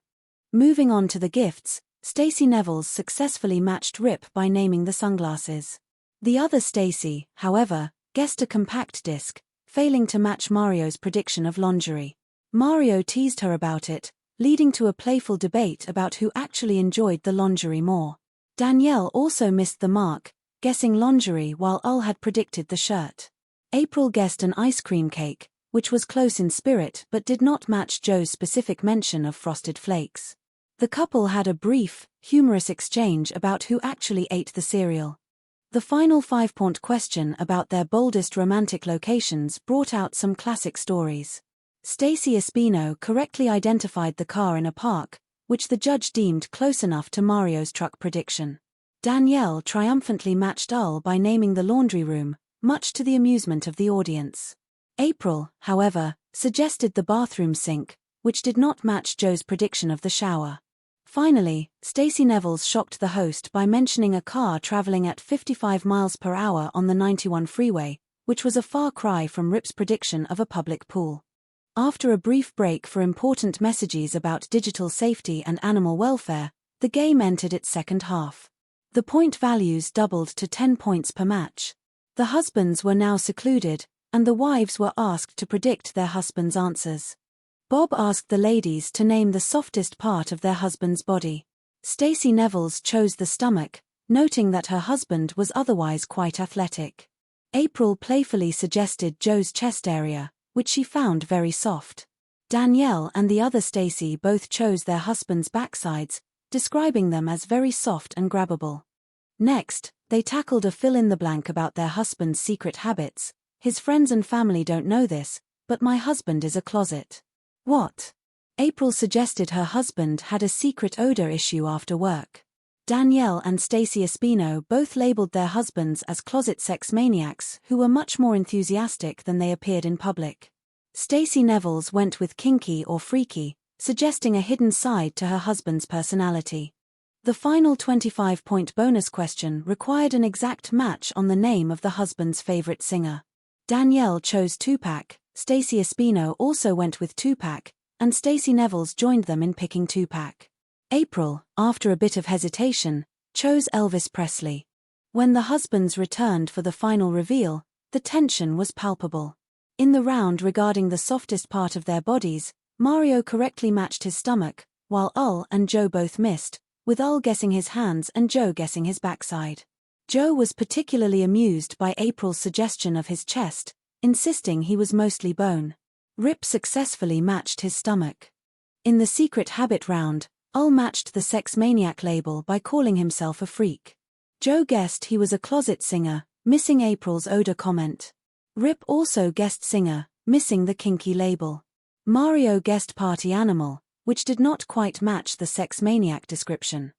Moving on to the gifts, Stacey Nevels successfully matched Rip by naming the sunglasses. The other Stacey, however, guessed a compact disc, failing to match Mario's prediction of lingerie. Mario teased her about it, leading to a playful debate about who actually enjoyed the lingerie more. Danielle also missed the mark, guessing lingerie while Al had predicted the shirt. April guessed an ice cream cake, which was close in spirit but did not match Joe's specific mention of Frosted Flakes. The couple had a brief, humorous exchange about who actually ate the cereal. The final 5-point question about their boldest romantic locations brought out some classic stories. Stacey Espino correctly identified the car in a park, which the judge deemed close enough to Mario's truck prediction. Danielle triumphantly matched Al by naming the laundry room, much to the amusement of the audience. April, however, suggested the bathroom sink, which did not match Joe's prediction of the shower. Finally, Stacey Nevels shocked the host by mentioning a car traveling at 55 miles per hour on the 91 freeway, which was a far cry from Rip's prediction of a public pool. After a brief break for important messages about digital safety and animal welfare, the game entered its second half. The point values doubled to 10 points per match. The husbands were now secluded, and the wives were asked to predict their husbands' answers. Bob asked the ladies to name the softest part of their husband's body. Stacey Nevels chose the stomach, noting that her husband was otherwise quite athletic. April playfully suggested Joe's chest area, which she found very soft. Danielle and the other Stacey both chose their husbands' backsides, describing them as very soft and grabbable. Next, they tackled a fill-in-the-blank about their husband's secret habits. His friends and family don't know this, but my husband is a closet. What? April suggested her husband had a secret odor issue after work. Danielle and Stacey Espino both labeled their husbands as closet sex maniacs who were much more enthusiastic than they appeared in public. Stacey Nevels went with kinky or freaky, suggesting a hidden side to her husband's personality. The final 25-point bonus question required an exact match on the name of the husband's favorite singer. Danielle chose Tupac. Stacey Espino also went with Tupac, and Stacey Nevels joined them in picking Tupac. April, after a bit of hesitation, chose Elvis Presley. When the husbands returned for the final reveal, the tension was palpable. In the round regarding the softest part of their bodies, Mario correctly matched his stomach, while Ul and Joe both missed, with Ul guessing his hands and Joe guessing his backside. Joe was particularly amused by April's suggestion of his chest, insisting he was mostly bone. Rip successfully matched his stomach. In the secret habit round, Ul matched the sex maniac label by calling himself a freak. Joe guessed he was a closet singer, missing April's odor comment. Rip also guessed singer, missing the kinky label. Mario guessed party animal, which did not quite match the sex maniac description.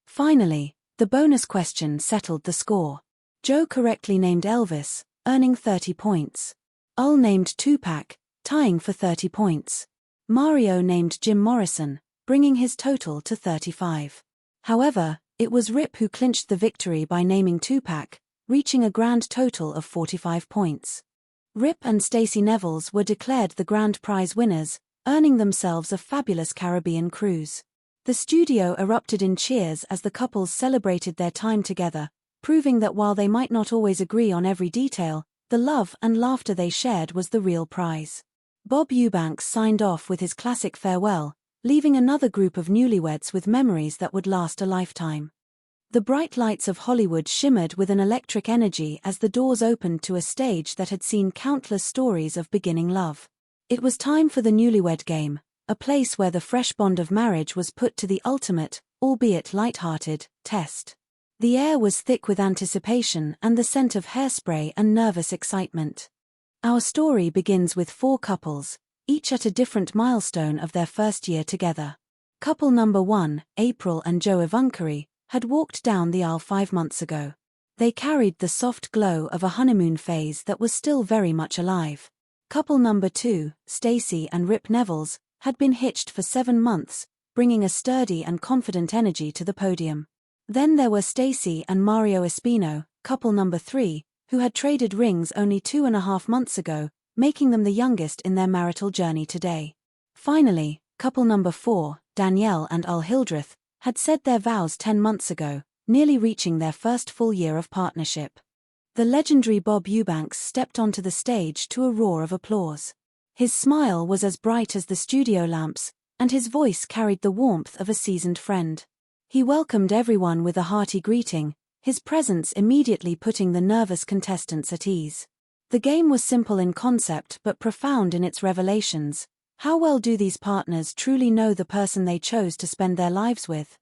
Finally, the bonus question settled the score. Joe correctly named Elvis, earning 30 points. Ul named Tupac, tying for 30 points. Mario named Jim Morrison, bringing his total to 35. However, it was Rip who clinched the victory by naming Tupac, reaching a grand total of 45 points. Rip and Stacey Nevels were declared the grand prize winners, earning themselves a fabulous Caribbean cruise. The studio erupted in cheers as the couples celebrated their time together, proving that while they might not always agree on every detail, the love and laughter they shared was the real prize. Bob Eubanks signed off with his classic farewell, leaving another group of newlyweds with memories that would last a lifetime. The bright lights of Hollywood shimmered with an electric energy as the doors opened to a stage that had seen countless stories of beginning love. It was time for the Newlywed Game, a place where the fresh bond of marriage was put to the ultimate, albeit light-hearted, test. The air was thick with anticipation and the scent of hairspray and nervous excitement. Our story begins with 4 couples, each at a different milestone of their first year together. Couple number 1, April and Joe Evunkari, had walked down the aisle 5 months ago. They carried the soft glow of a honeymoon phase that was still very much alive. Couple number 2, Stacey and Rip Nevels, had been hitched for 7 months, bringing a sturdy and confident energy to the podium. Then there were Stacey and Mario Espino, couple number 3, who had traded rings only 2.5 months ago, making them the youngest in their marital journey today. Finally, couple number 4, Danielle and Ul Hildreth, had said their vows 10 months ago, nearly reaching their first full year of partnership. The legendary Bob Eubanks stepped onto the stage to a roar of applause. His smile was as bright as the studio lamps, and his voice carried the warmth of a seasoned friend. He welcomed everyone with a hearty greeting, his presence immediately putting the nervous contestants at ease. The game was simple in concept but profound in its revelations. How well do these partners truly know the person they chose to spend their lives with?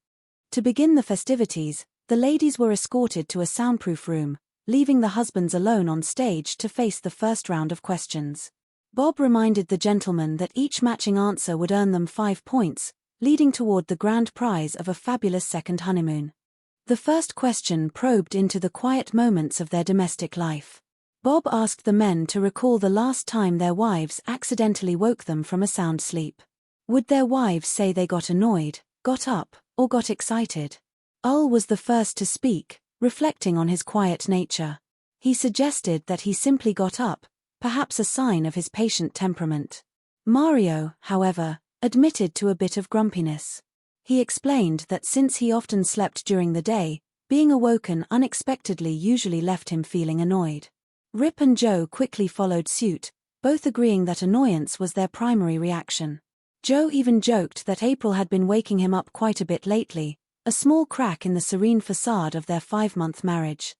To begin the festivities, the ladies were escorted to a soundproof room, leaving the husbands alone on stage to face the first round of questions. Bob reminded the gentlemen that each matching answer would earn them 5 points, leading toward the grand prize of a fabulous second honeymoon. The first question probed into the quiet moments of their domestic life. Bob asked the men to recall the last time their wives accidentally woke them from a sound sleep. Would their wives say they got annoyed, got up, or got excited? Ul was the first to speak, reflecting on his quiet nature. He suggested that he simply got up, perhaps a sign of his patient temperament. Mario, however, admitted to a bit of grumpiness. He explained that since he often slept during the day, being awoken unexpectedly usually left him feeling annoyed. Rip and Joe quickly followed suit, both agreeing that annoyance was their primary reaction. Joe even joked that April had been waking him up quite a bit lately, a small crack in the serene facade of their 5-month marriage.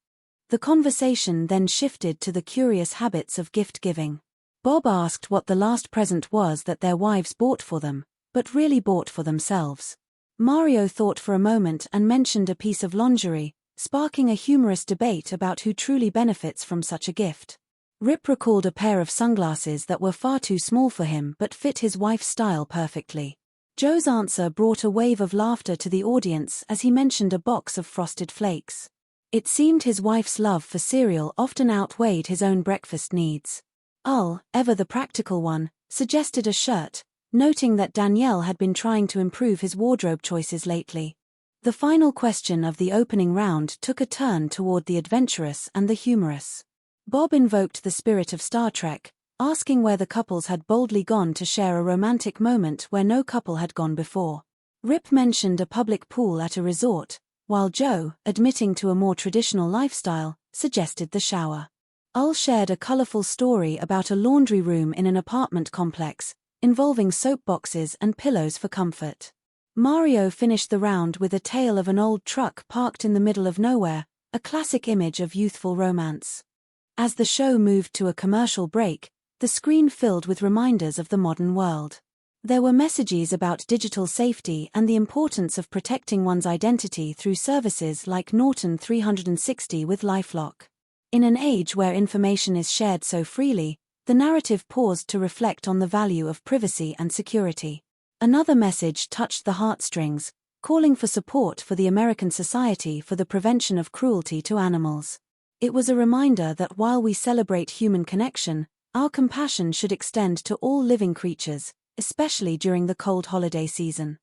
The conversation then shifted to the curious habits of gift-giving. Bob asked what the last present was that their wives bought for them, but really bought for themselves. Mario thought for a moment and mentioned a piece of lingerie, sparking a humorous debate about who truly benefits from such a gift. Rip recalled a pair of sunglasses that were far too small for him but fit his wife's style perfectly. Joe's answer brought a wave of laughter to the audience as he mentioned a box of Frosted Flakes. It seemed his wife's love for cereal often outweighed his own breakfast needs. Ul, ever the practical one, suggested a shirt, noting that Danielle had been trying to improve his wardrobe choices lately. The final question of the opening round took a turn toward the adventurous and the humorous. Bob invoked the spirit of Star Trek, asking where the couples had boldly gone to share a romantic moment where no couple had gone before. Rip mentioned a public pool at a resort, while Joe, admitting to a more traditional lifestyle, suggested the shower. Al shared a colorful story about a laundry room in an apartment complex, involving soap boxes and pillows for comfort. Mario finished the round with a tale of an old truck parked in the middle of nowhere, a classic image of youthful romance. As the show moved to a commercial break, the screen filled with reminders of the modern world. There were messages about digital safety and the importance of protecting one's identity through services like Norton 360 with LifeLock. In an age where information is shared so freely, the narrative paused to reflect on the value of privacy and security. Another message touched the heartstrings, calling for support for the American Society for the Prevention of Cruelty to Animals. It was a reminder that while we celebrate human connection, our compassion should extend to all living creatures, especially during the cold holiday season.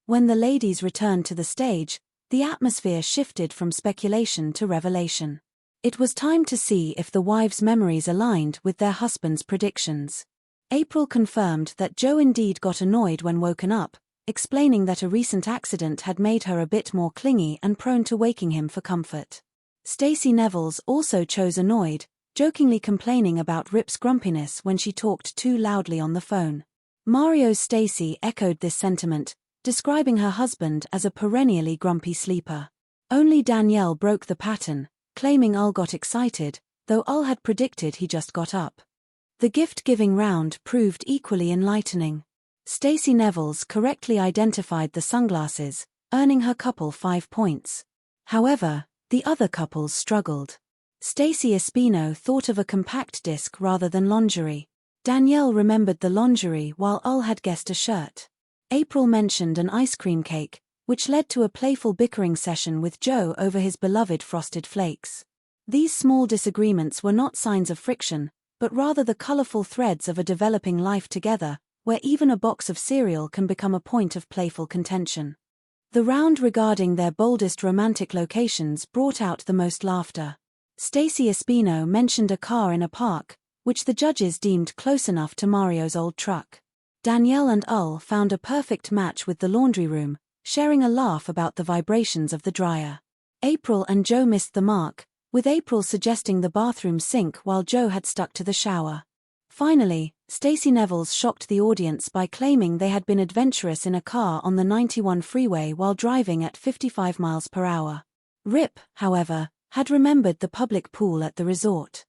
When the ladies returned to the stage, the atmosphere shifted from speculation to revelation. It was time to see if the wives' memories aligned with their husbands' predictions. April confirmed that Joe indeed got annoyed when woken up, explaining that a recent accident had made her a bit more clingy and prone to waking him for comfort. Stacey Nevels also chose annoyed, jokingly complaining about Rip's grumpiness when she talked too loudly on the phone. Mario's Stacey echoed this sentiment, describing her husband as a perennially grumpy sleeper. Only Danielle broke the pattern, claiming Al got excited, though Al had predicted he just got up. The gift-giving round proved equally enlightening. Stacey Nevels correctly identified the sunglasses, earning her couple 5 points. However, the other couples struggled. Stacey Espino thought of a compact disc rather than lingerie. Danielle remembered the lingerie while Al had guessed a shirt. April mentioned an ice cream cake, which led to a playful bickering session with Joe over his beloved frosted flakes. These small disagreements were not signs of friction, but rather the colorful threads of a developing life together, where even a box of cereal can become a point of playful contention. The round regarding their boldest romantic locations brought out the most laughter. Stacey Espino mentioned a car in a park, which the judges deemed close enough to Mario's old truck. Danielle and Al found a perfect match with the laundry room, sharing a laugh about the vibrations of the dryer. April and Joe missed the mark, with April suggesting the bathroom sink while Joe had stuck to the shower. Finally, Stacey Nevels shocked the audience by claiming they had been adventurous in a car on the 91 freeway while driving at 55 miles per hour. Rip, however, had remembered the public pool at the resort.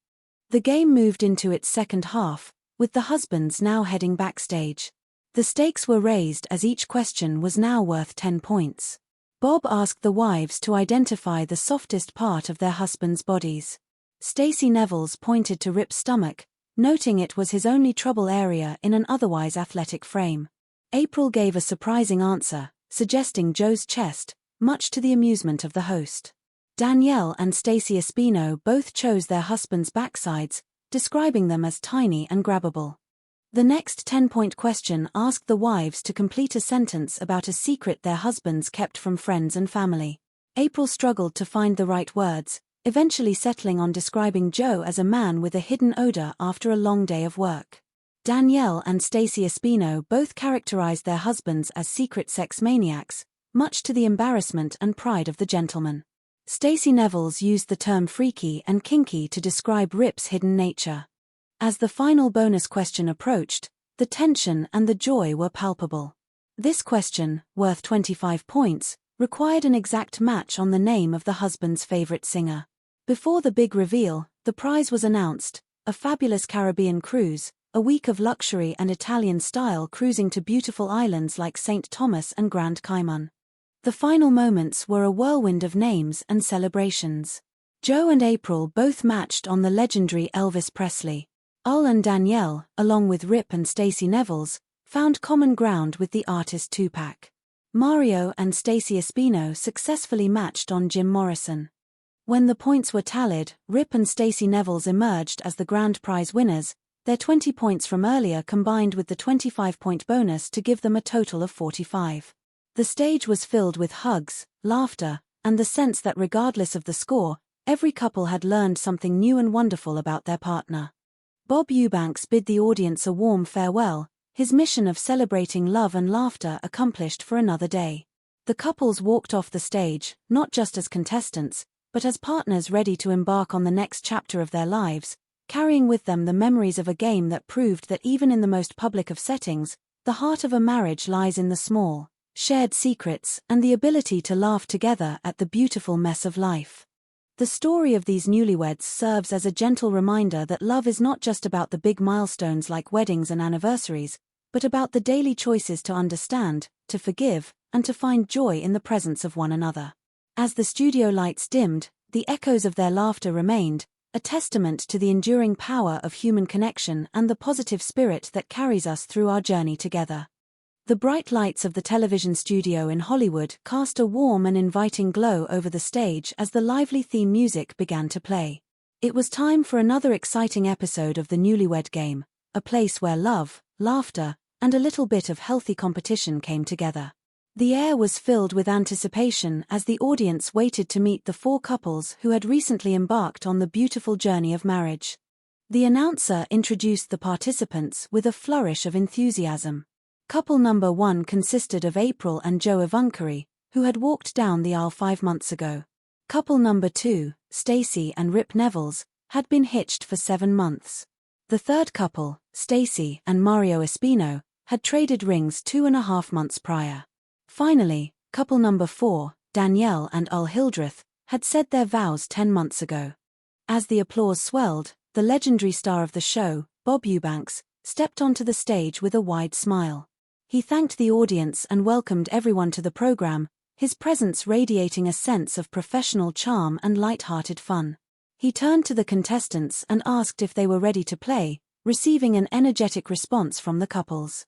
The game moved into its second half, with the husbands now heading backstage. The stakes were raised as each question was now worth 10 points. Bob asked the wives to identify the softest part of their husbands' bodies. Stacey Nevels pointed to Rip's stomach, noting it was his only trouble area in an otherwise athletic frame. April gave a surprising answer, suggesting Joe's chest, much to the amusement of the host. Danielle and Stacey Espino both chose their husbands' backsides, describing them as tiny and grabbable. The next 10-point question asked the wives to complete a sentence about a secret their husbands kept from friends and family. April struggled to find the right words, eventually settling on describing Joe as a man with a hidden odor after a long day of work. Danielle and Stacey Espino both characterized their husbands as secret sex maniacs, much to the embarrassment and pride of the gentleman. Stacey Nevels used the term freaky and kinky to describe Rip's hidden nature. As the final bonus question approached, the tension and the joy were palpable. This question, worth 25 points, required an exact match on the name of the husband's favorite singer. Before the big reveal, the prize was announced: a fabulous Caribbean cruise, a week of luxury and Italian-style cruising to beautiful islands like St. Thomas and Grand Cayman. The final moments were a whirlwind of names and celebrations. Joe and April both matched on the legendary Elvis Presley. Al and Danielle, along with Rip and Stacey Nevels, found common ground with the artist Tupac. Mario and Stacey Espino successfully matched on Jim Morrison. When the points were tallied, Rip and Stacey Nevels emerged as the grand prize winners, their 20 points from earlier combined with the 25-point bonus to give them a total of 45. The stage was filled with hugs, laughter, and the sense that regardless of the score, every couple had learned something new and wonderful about their partner. Bob Eubanks bid the audience a warm farewell, his mission of celebrating love and laughter accomplished for another day. The couples walked off the stage, not just as contestants, but as partners ready to embark on the next chapter of their lives, carrying with them the memories of a game that proved that even in the most public of settings, the heart of a marriage lies in the small, shared secrets and the ability to laugh together at the beautiful mess of life. The story of these newlyweds serves as a gentle reminder that love is not just about the big milestones like weddings and anniversaries, but about the daily choices to understand, to forgive, and to find joy in the presence of one another. As the studio lights dimmed, the echoes of their laughter remained, a testament to the enduring power of human connection and the positive spirit that carries us through our journey together. The bright lights of the television studio in Hollywood cast a warm and inviting glow over the stage as the lively theme music began to play. It was time for another exciting episode of the Newlywed Game, a place where love, laughter, and a little bit of healthy competition came together. The air was filled with anticipation as the audience waited to meet the four couples who had recently embarked on the beautiful journey of marriage. The announcer introduced the participants with a flourish of enthusiasm. Couple number 1 consisted of April and Joe Evanchary, who had walked down the aisle 5 months ago. Couple number 2, Stacey and Rip Nevels, had been hitched for 7 months. The third couple, Stacey and Mario Espino, had traded rings 2.5 months prior. Finally, couple number 4, Danielle and Al Hildreth, had said their vows 10 months ago. As the applause swelled, the legendary star of the show, Bob Eubanks, stepped onto the stage with a wide smile. He thanked the audience and welcomed everyone to the program, his presence radiating a sense of professional charm and light-hearted fun. He turned to the contestants and asked if they were ready to play, receiving an energetic response from the couples.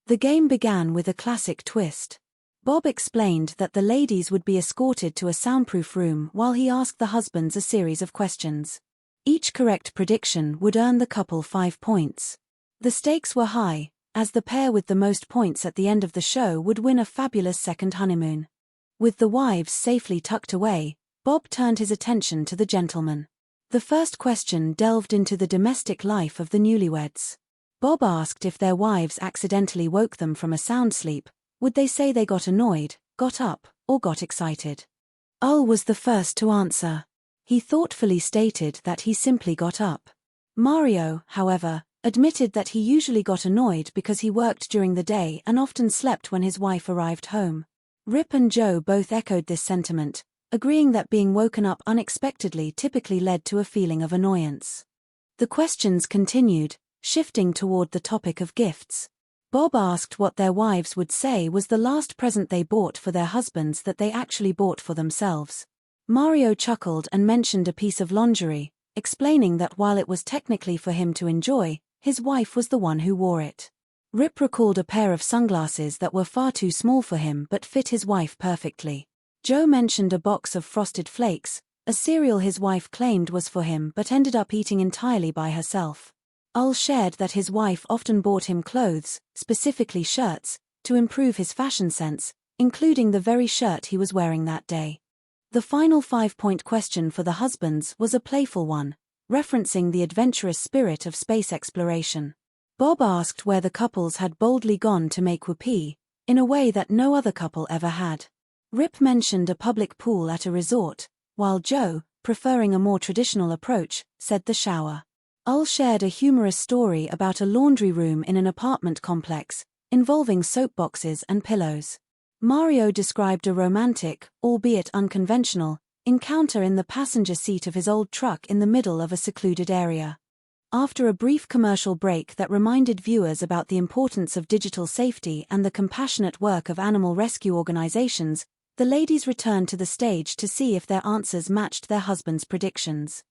The game began with a classic twist. Bob explained that the ladies would be escorted to a soundproof room while he asked the husbands a series of questions. Each correct prediction would earn the couple 5 points. The stakes were high, as the pair with the most points at the end of the show would win a fabulous second honeymoon. With the wives safely tucked away, Bob turned his attention to the gentlemen. The first question delved into the domestic life of the newlyweds. Bob asked if their wives accidentally woke them from a sound sleep, would they say they got annoyed, got up, or got excited? Al was the first to answer. He thoughtfully stated that he simply got up. Mario, however, admitted that he usually got annoyed because he worked during the day and often slept when his wife arrived home. Rip and Joe both echoed this sentiment, agreeing that being woken up unexpectedly typically led to a feeling of annoyance. The questions continued, shifting toward the topic of gifts. Bob asked what their wives would say was the last present they bought for their husbands that they actually bought for themselves. Mario chuckled and mentioned a piece of lingerie, explaining that while it was technically for him to enjoy, his wife was the one who wore it. Rip recalled a pair of sunglasses that were far too small for him but fit his wife perfectly. Joe mentioned a box of Frosted Flakes, a cereal his wife claimed was for him but ended up eating entirely by herself. Al shared that his wife often bought him clothes, specifically shirts, to improve his fashion sense, including the very shirt he was wearing that day. The final 5-point question for the husbands was a playful one, referencing the adventurous spirit of space exploration. Bob asked where the couples had boldly gone to make whoopee, in a way that no other couple ever had. Rip mentioned a public pool at a resort, while Joe, preferring a more traditional approach, said the shower. Al shared a humorous story about a laundry room in an apartment complex, involving soap boxes and pillows. Mario described a romantic, albeit unconventional, encounter in the passenger seat of his old truck in the middle of a secluded area. After a brief commercial break that reminded viewers about the importance of digital safety and the compassionate work of animal rescue organizations, the ladies returned to the stage to see if their answers matched their husbands' predictions.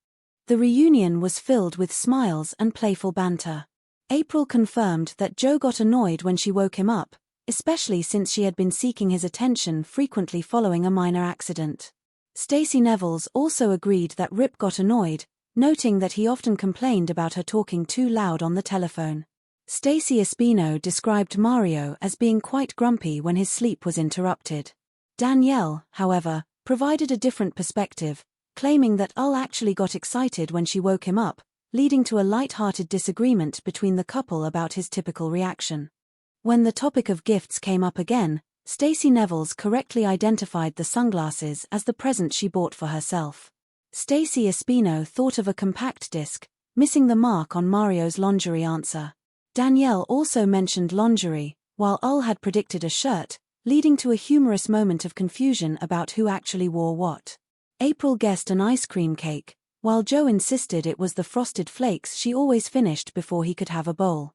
The reunion was filled with smiles and playful banter. April confirmed that Joe got annoyed when she woke him up, especially since she had been seeking his attention frequently following a minor accident. Stacey Nevels also agreed that Rip got annoyed, noting that he often complained about her talking too loud on the telephone. Stacey Espino described Mario as being quite grumpy when his sleep was interrupted. Danielle, however, provided a different perspective, claiming that Al actually got excited when she woke him up, leading to a light-hearted disagreement between the couple about his typical reaction. When the topic of gifts came up again, Stacey Nevels correctly identified the sunglasses as the present she bought for herself. Stacey Espino thought of a compact disc, missing the mark on Mario's lingerie answer. Danielle also mentioned lingerie, while Ul had predicted a shirt, leading to a humorous moment of confusion about who actually wore what. April guessed an ice cream cake, while Joe insisted it was the frosted flakes she always finished before he could have a bowl.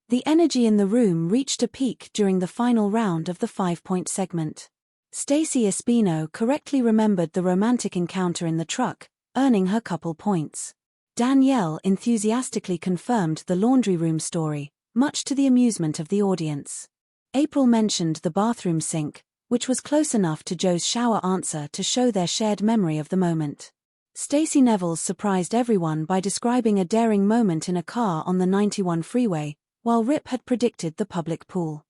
The energy in the room reached a peak during the final round of the 5-point segment. Stacey Espino correctly remembered the romantic encounter in the truck, earning her couple points. Danielle enthusiastically confirmed the laundry room story, much to the amusement of the audience. April mentioned the bathroom sink, which was close enough to Joe's shower answer to show their shared memory of the moment. Stacey Nevels surprised everyone by describing a daring moment in a car on the 91 freeway, while Rip had predicted the public pool.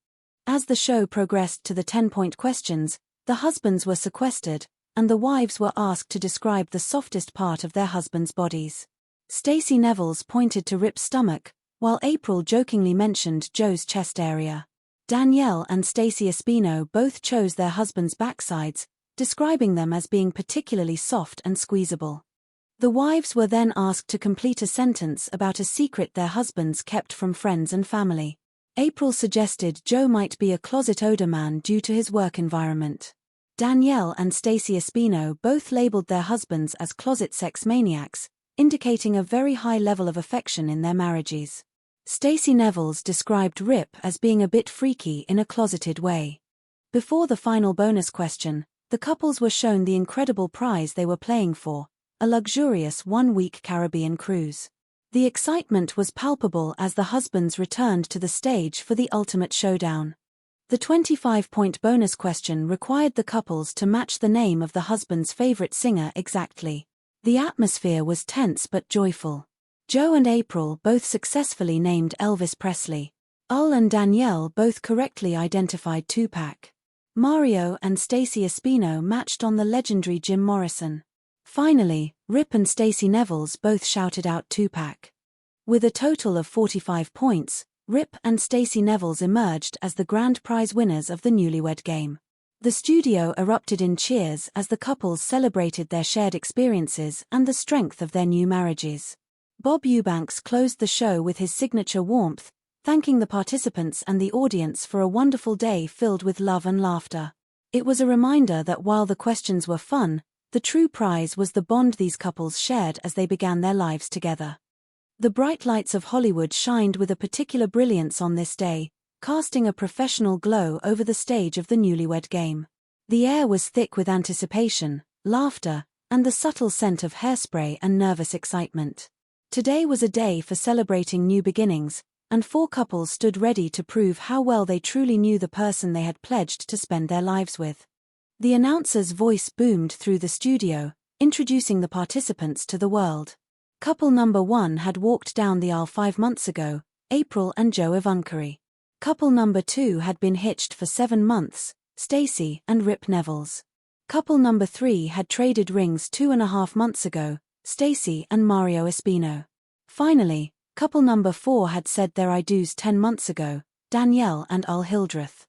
As the show progressed to the 10-point questions, the husbands were sequestered, and the wives were asked to describe the softest part of their husbands' bodies. Stacey Nevels pointed to Rip's stomach, while April jokingly mentioned Joe's chest area. Danielle and Stacey Espino both chose their husbands' backsides, describing them as being particularly soft and squeezable. The wives were then asked to complete a sentence about a secret their husbands kept from friends and family. April suggested Joe might be a closet odor man due to his work environment. Danielle and Stacey Espino both labeled their husbands as closet sex maniacs, indicating a very high level of affection in their marriages. Stacey Nevels described Rip as being a bit freaky in a closeted way. Before the final bonus question, the couples were shown the incredible prize they were playing for, a luxurious one-week Caribbean cruise. The excitement was palpable as the husbands returned to the stage for the ultimate showdown. The 25-point bonus question required the couples to match the name of the husband's favorite singer exactly. The atmosphere was tense but joyful. Joe and April both successfully named Elvis Presley. Ul and Danielle both correctly identified Tupac. Mario and Stacey Espino matched on the legendary Jim Morrison. Finally, Rip and Stacey Nevels both shouted out Tupac. With a total of 45 points, Rip and Stacey Nevels emerged as the grand prize winners of the Newlywed Game. The studio erupted in cheers as the couples celebrated their shared experiences and the strength of their new marriages. Bob Eubanks closed the show with his signature warmth, thanking the participants and the audience for a wonderful day filled with love and laughter. It was a reminder that while the questions were fun, the true prize was the bond these couples shared as they began their lives together. The bright lights of Hollywood shined with a particular brilliance on this day, casting a professional glow over the stage of the Newlywed Game. The air was thick with anticipation, laughter, and the subtle scent of hairspray and nervous excitement. Today was a day for celebrating new beginnings, and 4 couples stood ready to prove how well they truly knew the person they had pledged to spend their lives with. The announcer's voice boomed through the studio, introducing the participants to the world. Couple number 1 had walked down the aisle 5 months ago, April and Joe Evanchary. Couple number 2 had been hitched for 7 months, Stacey and Rip Nevels. Couple number 3 had traded rings 2.5 months ago, Stacey and Mario Espino. Finally, couple number 4 had said their I do's 10 months ago, Danielle and Ul Hildreth.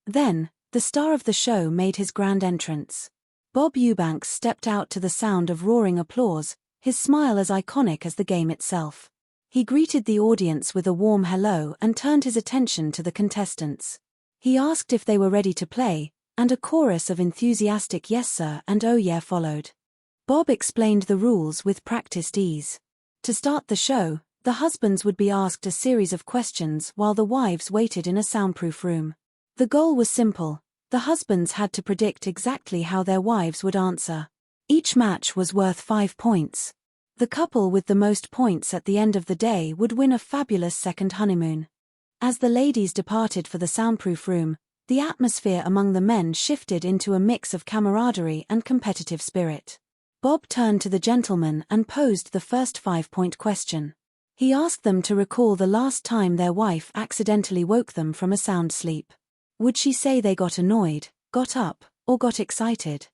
Then, the star of the show made his grand entrance. Bob Eubanks stepped out to the sound of roaring applause, his smile as iconic as the game itself. He greeted the audience with a warm hello and turned his attention to the contestants. He asked if they were ready to play, and a chorus of enthusiastic yes sir and oh yeah followed. Bob explained the rules with practiced ease. To start the show, the husbands would be asked a series of questions while the wives waited in a soundproof room. The goal was simple. The husbands had to predict exactly how their wives would answer. Each match was worth 5 points. The couple with the most points at the end of the day would win a fabulous second honeymoon. As the ladies departed for the soundproof room, the atmosphere among the men shifted into a mix of camaraderie and competitive spirit. Bob turned to the gentlemen and posed the first 5-point question. He asked them to recall the last time their wife accidentally woke them from a sound sleep. Would she say they got annoyed, got up, or got excited?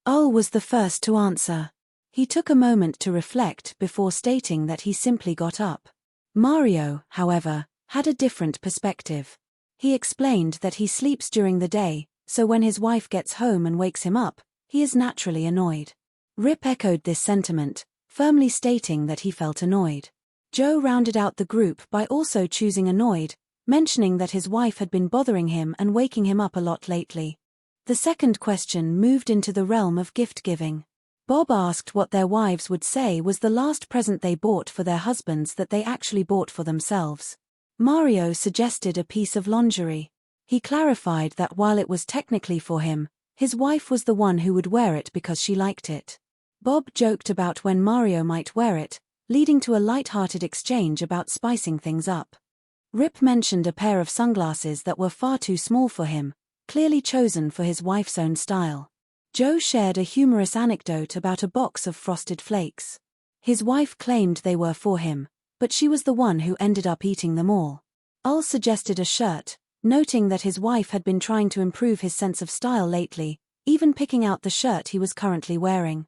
Ul was the first to answer. He took a moment to reflect before stating that he simply got up. Mario, however, had a different perspective. He explained that he sleeps during the day, so when his wife gets home and wakes him up, he is naturally annoyed. Rip echoed this sentiment, firmly stating that he felt annoyed. Joe rounded out the group by also choosing annoyed, mentioning that his wife had been bothering him and waking him up a lot lately. The second question moved into the realm of gift-giving. Bob asked what their wives would say was the last present they bought for their husbands that they actually bought for themselves. Mario suggested a piece of lingerie. He clarified that while it was technically for him, his wife was the one who would wear it because she liked it. Bob joked about when Mario might wear it, leading to a light-hearted exchange about spicing things up. Rip mentioned a pair of sunglasses that were far too small for him, clearly chosen for his wife's own style. Joe shared a humorous anecdote about a box of Frosted Flakes. His wife claimed they were for him, but she was the one who ended up eating them all. Al suggested a shirt, noting that his wife had been trying to improve his sense of style lately, even picking out the shirt he was currently wearing.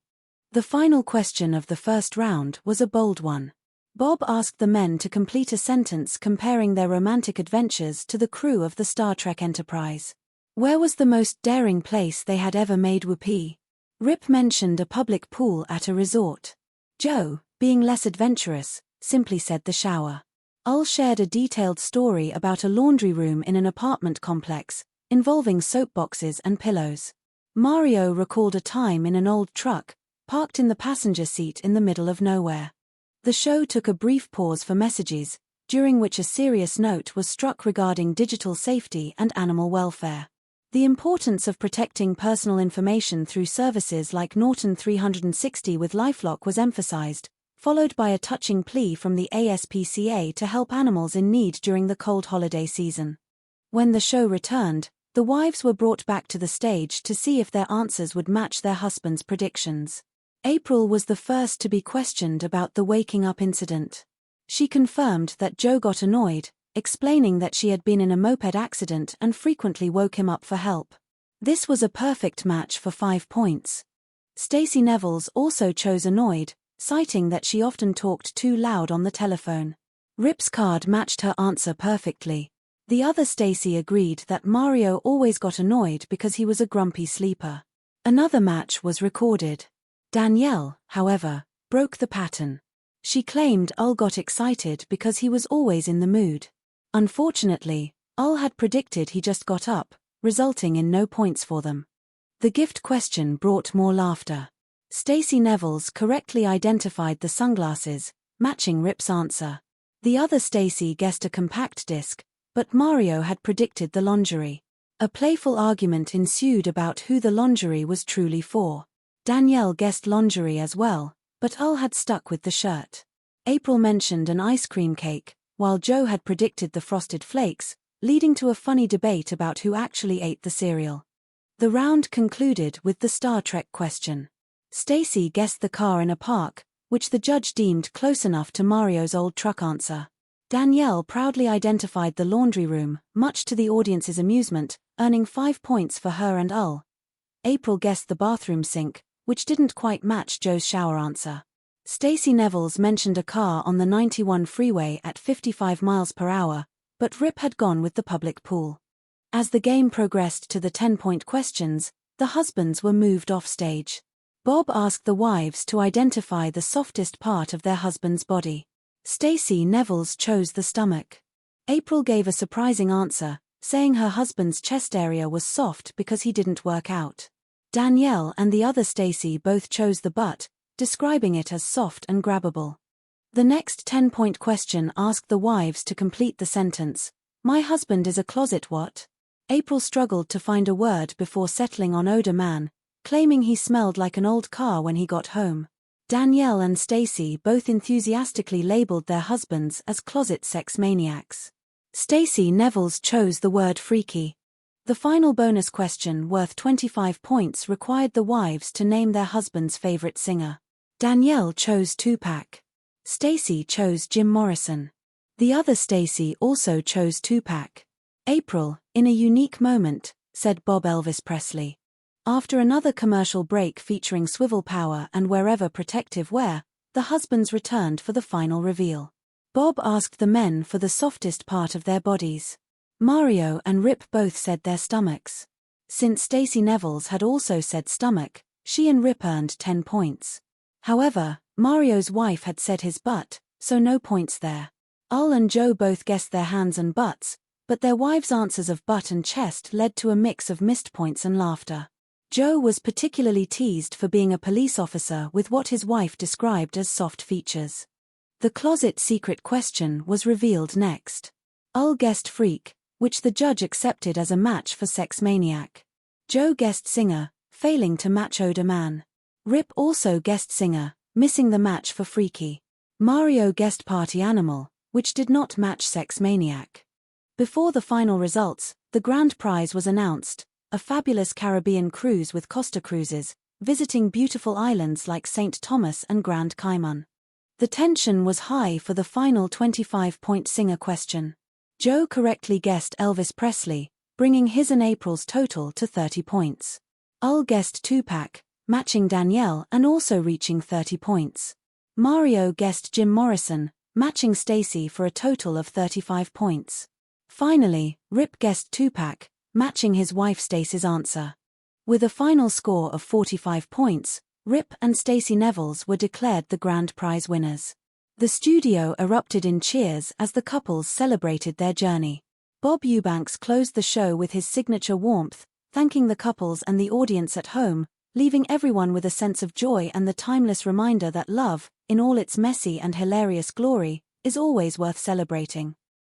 The final question of the first round was a bold one. Bob asked the men to complete a sentence comparing their romantic adventures to the crew of the Star Trek Enterprise. Where was the most daring place they had ever made whoopee? Rip mentioned a public pool at a resort. Joe, being less adventurous, simply said the shower. Al shared a detailed story about a laundry room in an apartment complex, involving soap boxes and pillows. Mario recalled a time in an old truck, parked in the passenger seat in the middle of nowhere. The show took a brief pause for messages, during which a serious note was struck regarding digital safety and animal welfare. The importance of protecting personal information through services like Norton 360 with LifeLock was emphasized, followed by a touching plea from the ASPCA to help animals in need during the cold holiday season. When the show returned, the wives were brought back to the stage to see if their answers would match their husbands' predictions. April was the first to be questioned about the waking up incident. She confirmed that Joe got annoyed, explaining that she had been in a moped accident and frequently woke him up for help. This was a perfect match for 5 points. Stacey Nevels also chose annoyed, citing that she often talked too loud on the telephone. Rip's card matched her answer perfectly. The other Stacey agreed that Mario always got annoyed because he was a grumpy sleeper. Another match was recorded. Danielle, however, broke the pattern. She claimed Al got excited because he was always in the mood. Unfortunately, Al had predicted he just got up, resulting in no points for them. The gift question brought more laughter. Stacey Nevels correctly identified the sunglasses, matching Rip's answer. The other Stacey guessed a compact disc, but Mario had predicted the lingerie. A playful argument ensued about who the lingerie was truly for. Danielle guessed lingerie as well, but Al had stuck with the shirt. April mentioned an ice cream cake, while Joe had predicted the Frosted Flakes, leading to a funny debate about who actually ate the cereal. The round concluded with the Star Trek question. Stacey guessed the car in a park, which the judge deemed close enough to Mario's old truck answer. Danielle proudly identified the laundry room, much to the audience's amusement, earning 5 points for her and Al. April guessed the bathroom sink, which didn't quite match Joe's shower answer. Stacey Nevels mentioned a car on the 91 freeway at 55 miles per hour, but Rip had gone with the public pool. As the game progressed to the 10-point questions, the husbands were moved off stage. Bob asked the wives to identify the softest part of their husband's body. Stacey Nevels chose the stomach. April gave a surprising answer, saying her husband's chest area was soft because he didn't work out. Danielle and the other Stacey both chose the butt, describing it as soft and grabbable. The next 10-point question asked the wives to complete the sentence, "My husband is a closet what?" April struggled to find a word before settling on odor man, claiming he smelled like an old car when he got home. Danielle and Stacey both enthusiastically labeled their husbands as closet sex maniacs. Stacey Nevels chose the word freaky. The final bonus question, worth 25 points, required the wives to name their husband's favorite singer. Danielle chose Tupac. Stacey chose Jim Morrison. The other Stacey also chose Tupac. April, in a unique moment, said Bob Elvis Presley. After another commercial break featuring swivel power and wherever protective wear, the husbands returned for the final reveal. Bob asked the men for the softest part of their bodies. Mario and Rip both said their stomachs. Since Stacey Nevels had also said stomach, she and Rip earned 10 points. However, Mario's wife had said his butt, so no points there. Al and Joe both guessed their hands and butts, but their wives' answers of butt and chest led to a mix of missed points and laughter. Joe was particularly teased for being a police officer with what his wife described as soft features. The closet secret question was revealed next. Al guessed freak, which the judge accepted as a match for sex maniac. Joe guessed singer, failing to match older man. Rip also guessed singer, missing the match for freaky. Mario guessed party animal, which did not match sex maniac. Before the final results, the grand prize was announced, a fabulous Caribbean cruise with Costa Cruises, visiting beautiful islands like St. Thomas and Grand Cayman. The tension was high for the final 25-point singer question. Joe correctly guessed Elvis Presley, bringing his and April's total to 30 points. Al guessed Tupac, matching Danielle and also reaching 30 points. Mario guessed Jim Morrison, matching Stacey for a total of 35 points. Finally, Rip guessed Tupac, matching his wife Stacey's answer. With a final score of 45 points, Rip and Stacey Nevels were declared the grand prize winners. The studio erupted in cheers as the couples celebrated their journey. Bob Eubanks closed the show with his signature warmth, thanking the couples and the audience at home, leaving everyone with a sense of joy and the timeless reminder that love, in all its messy and hilarious glory, is always worth celebrating.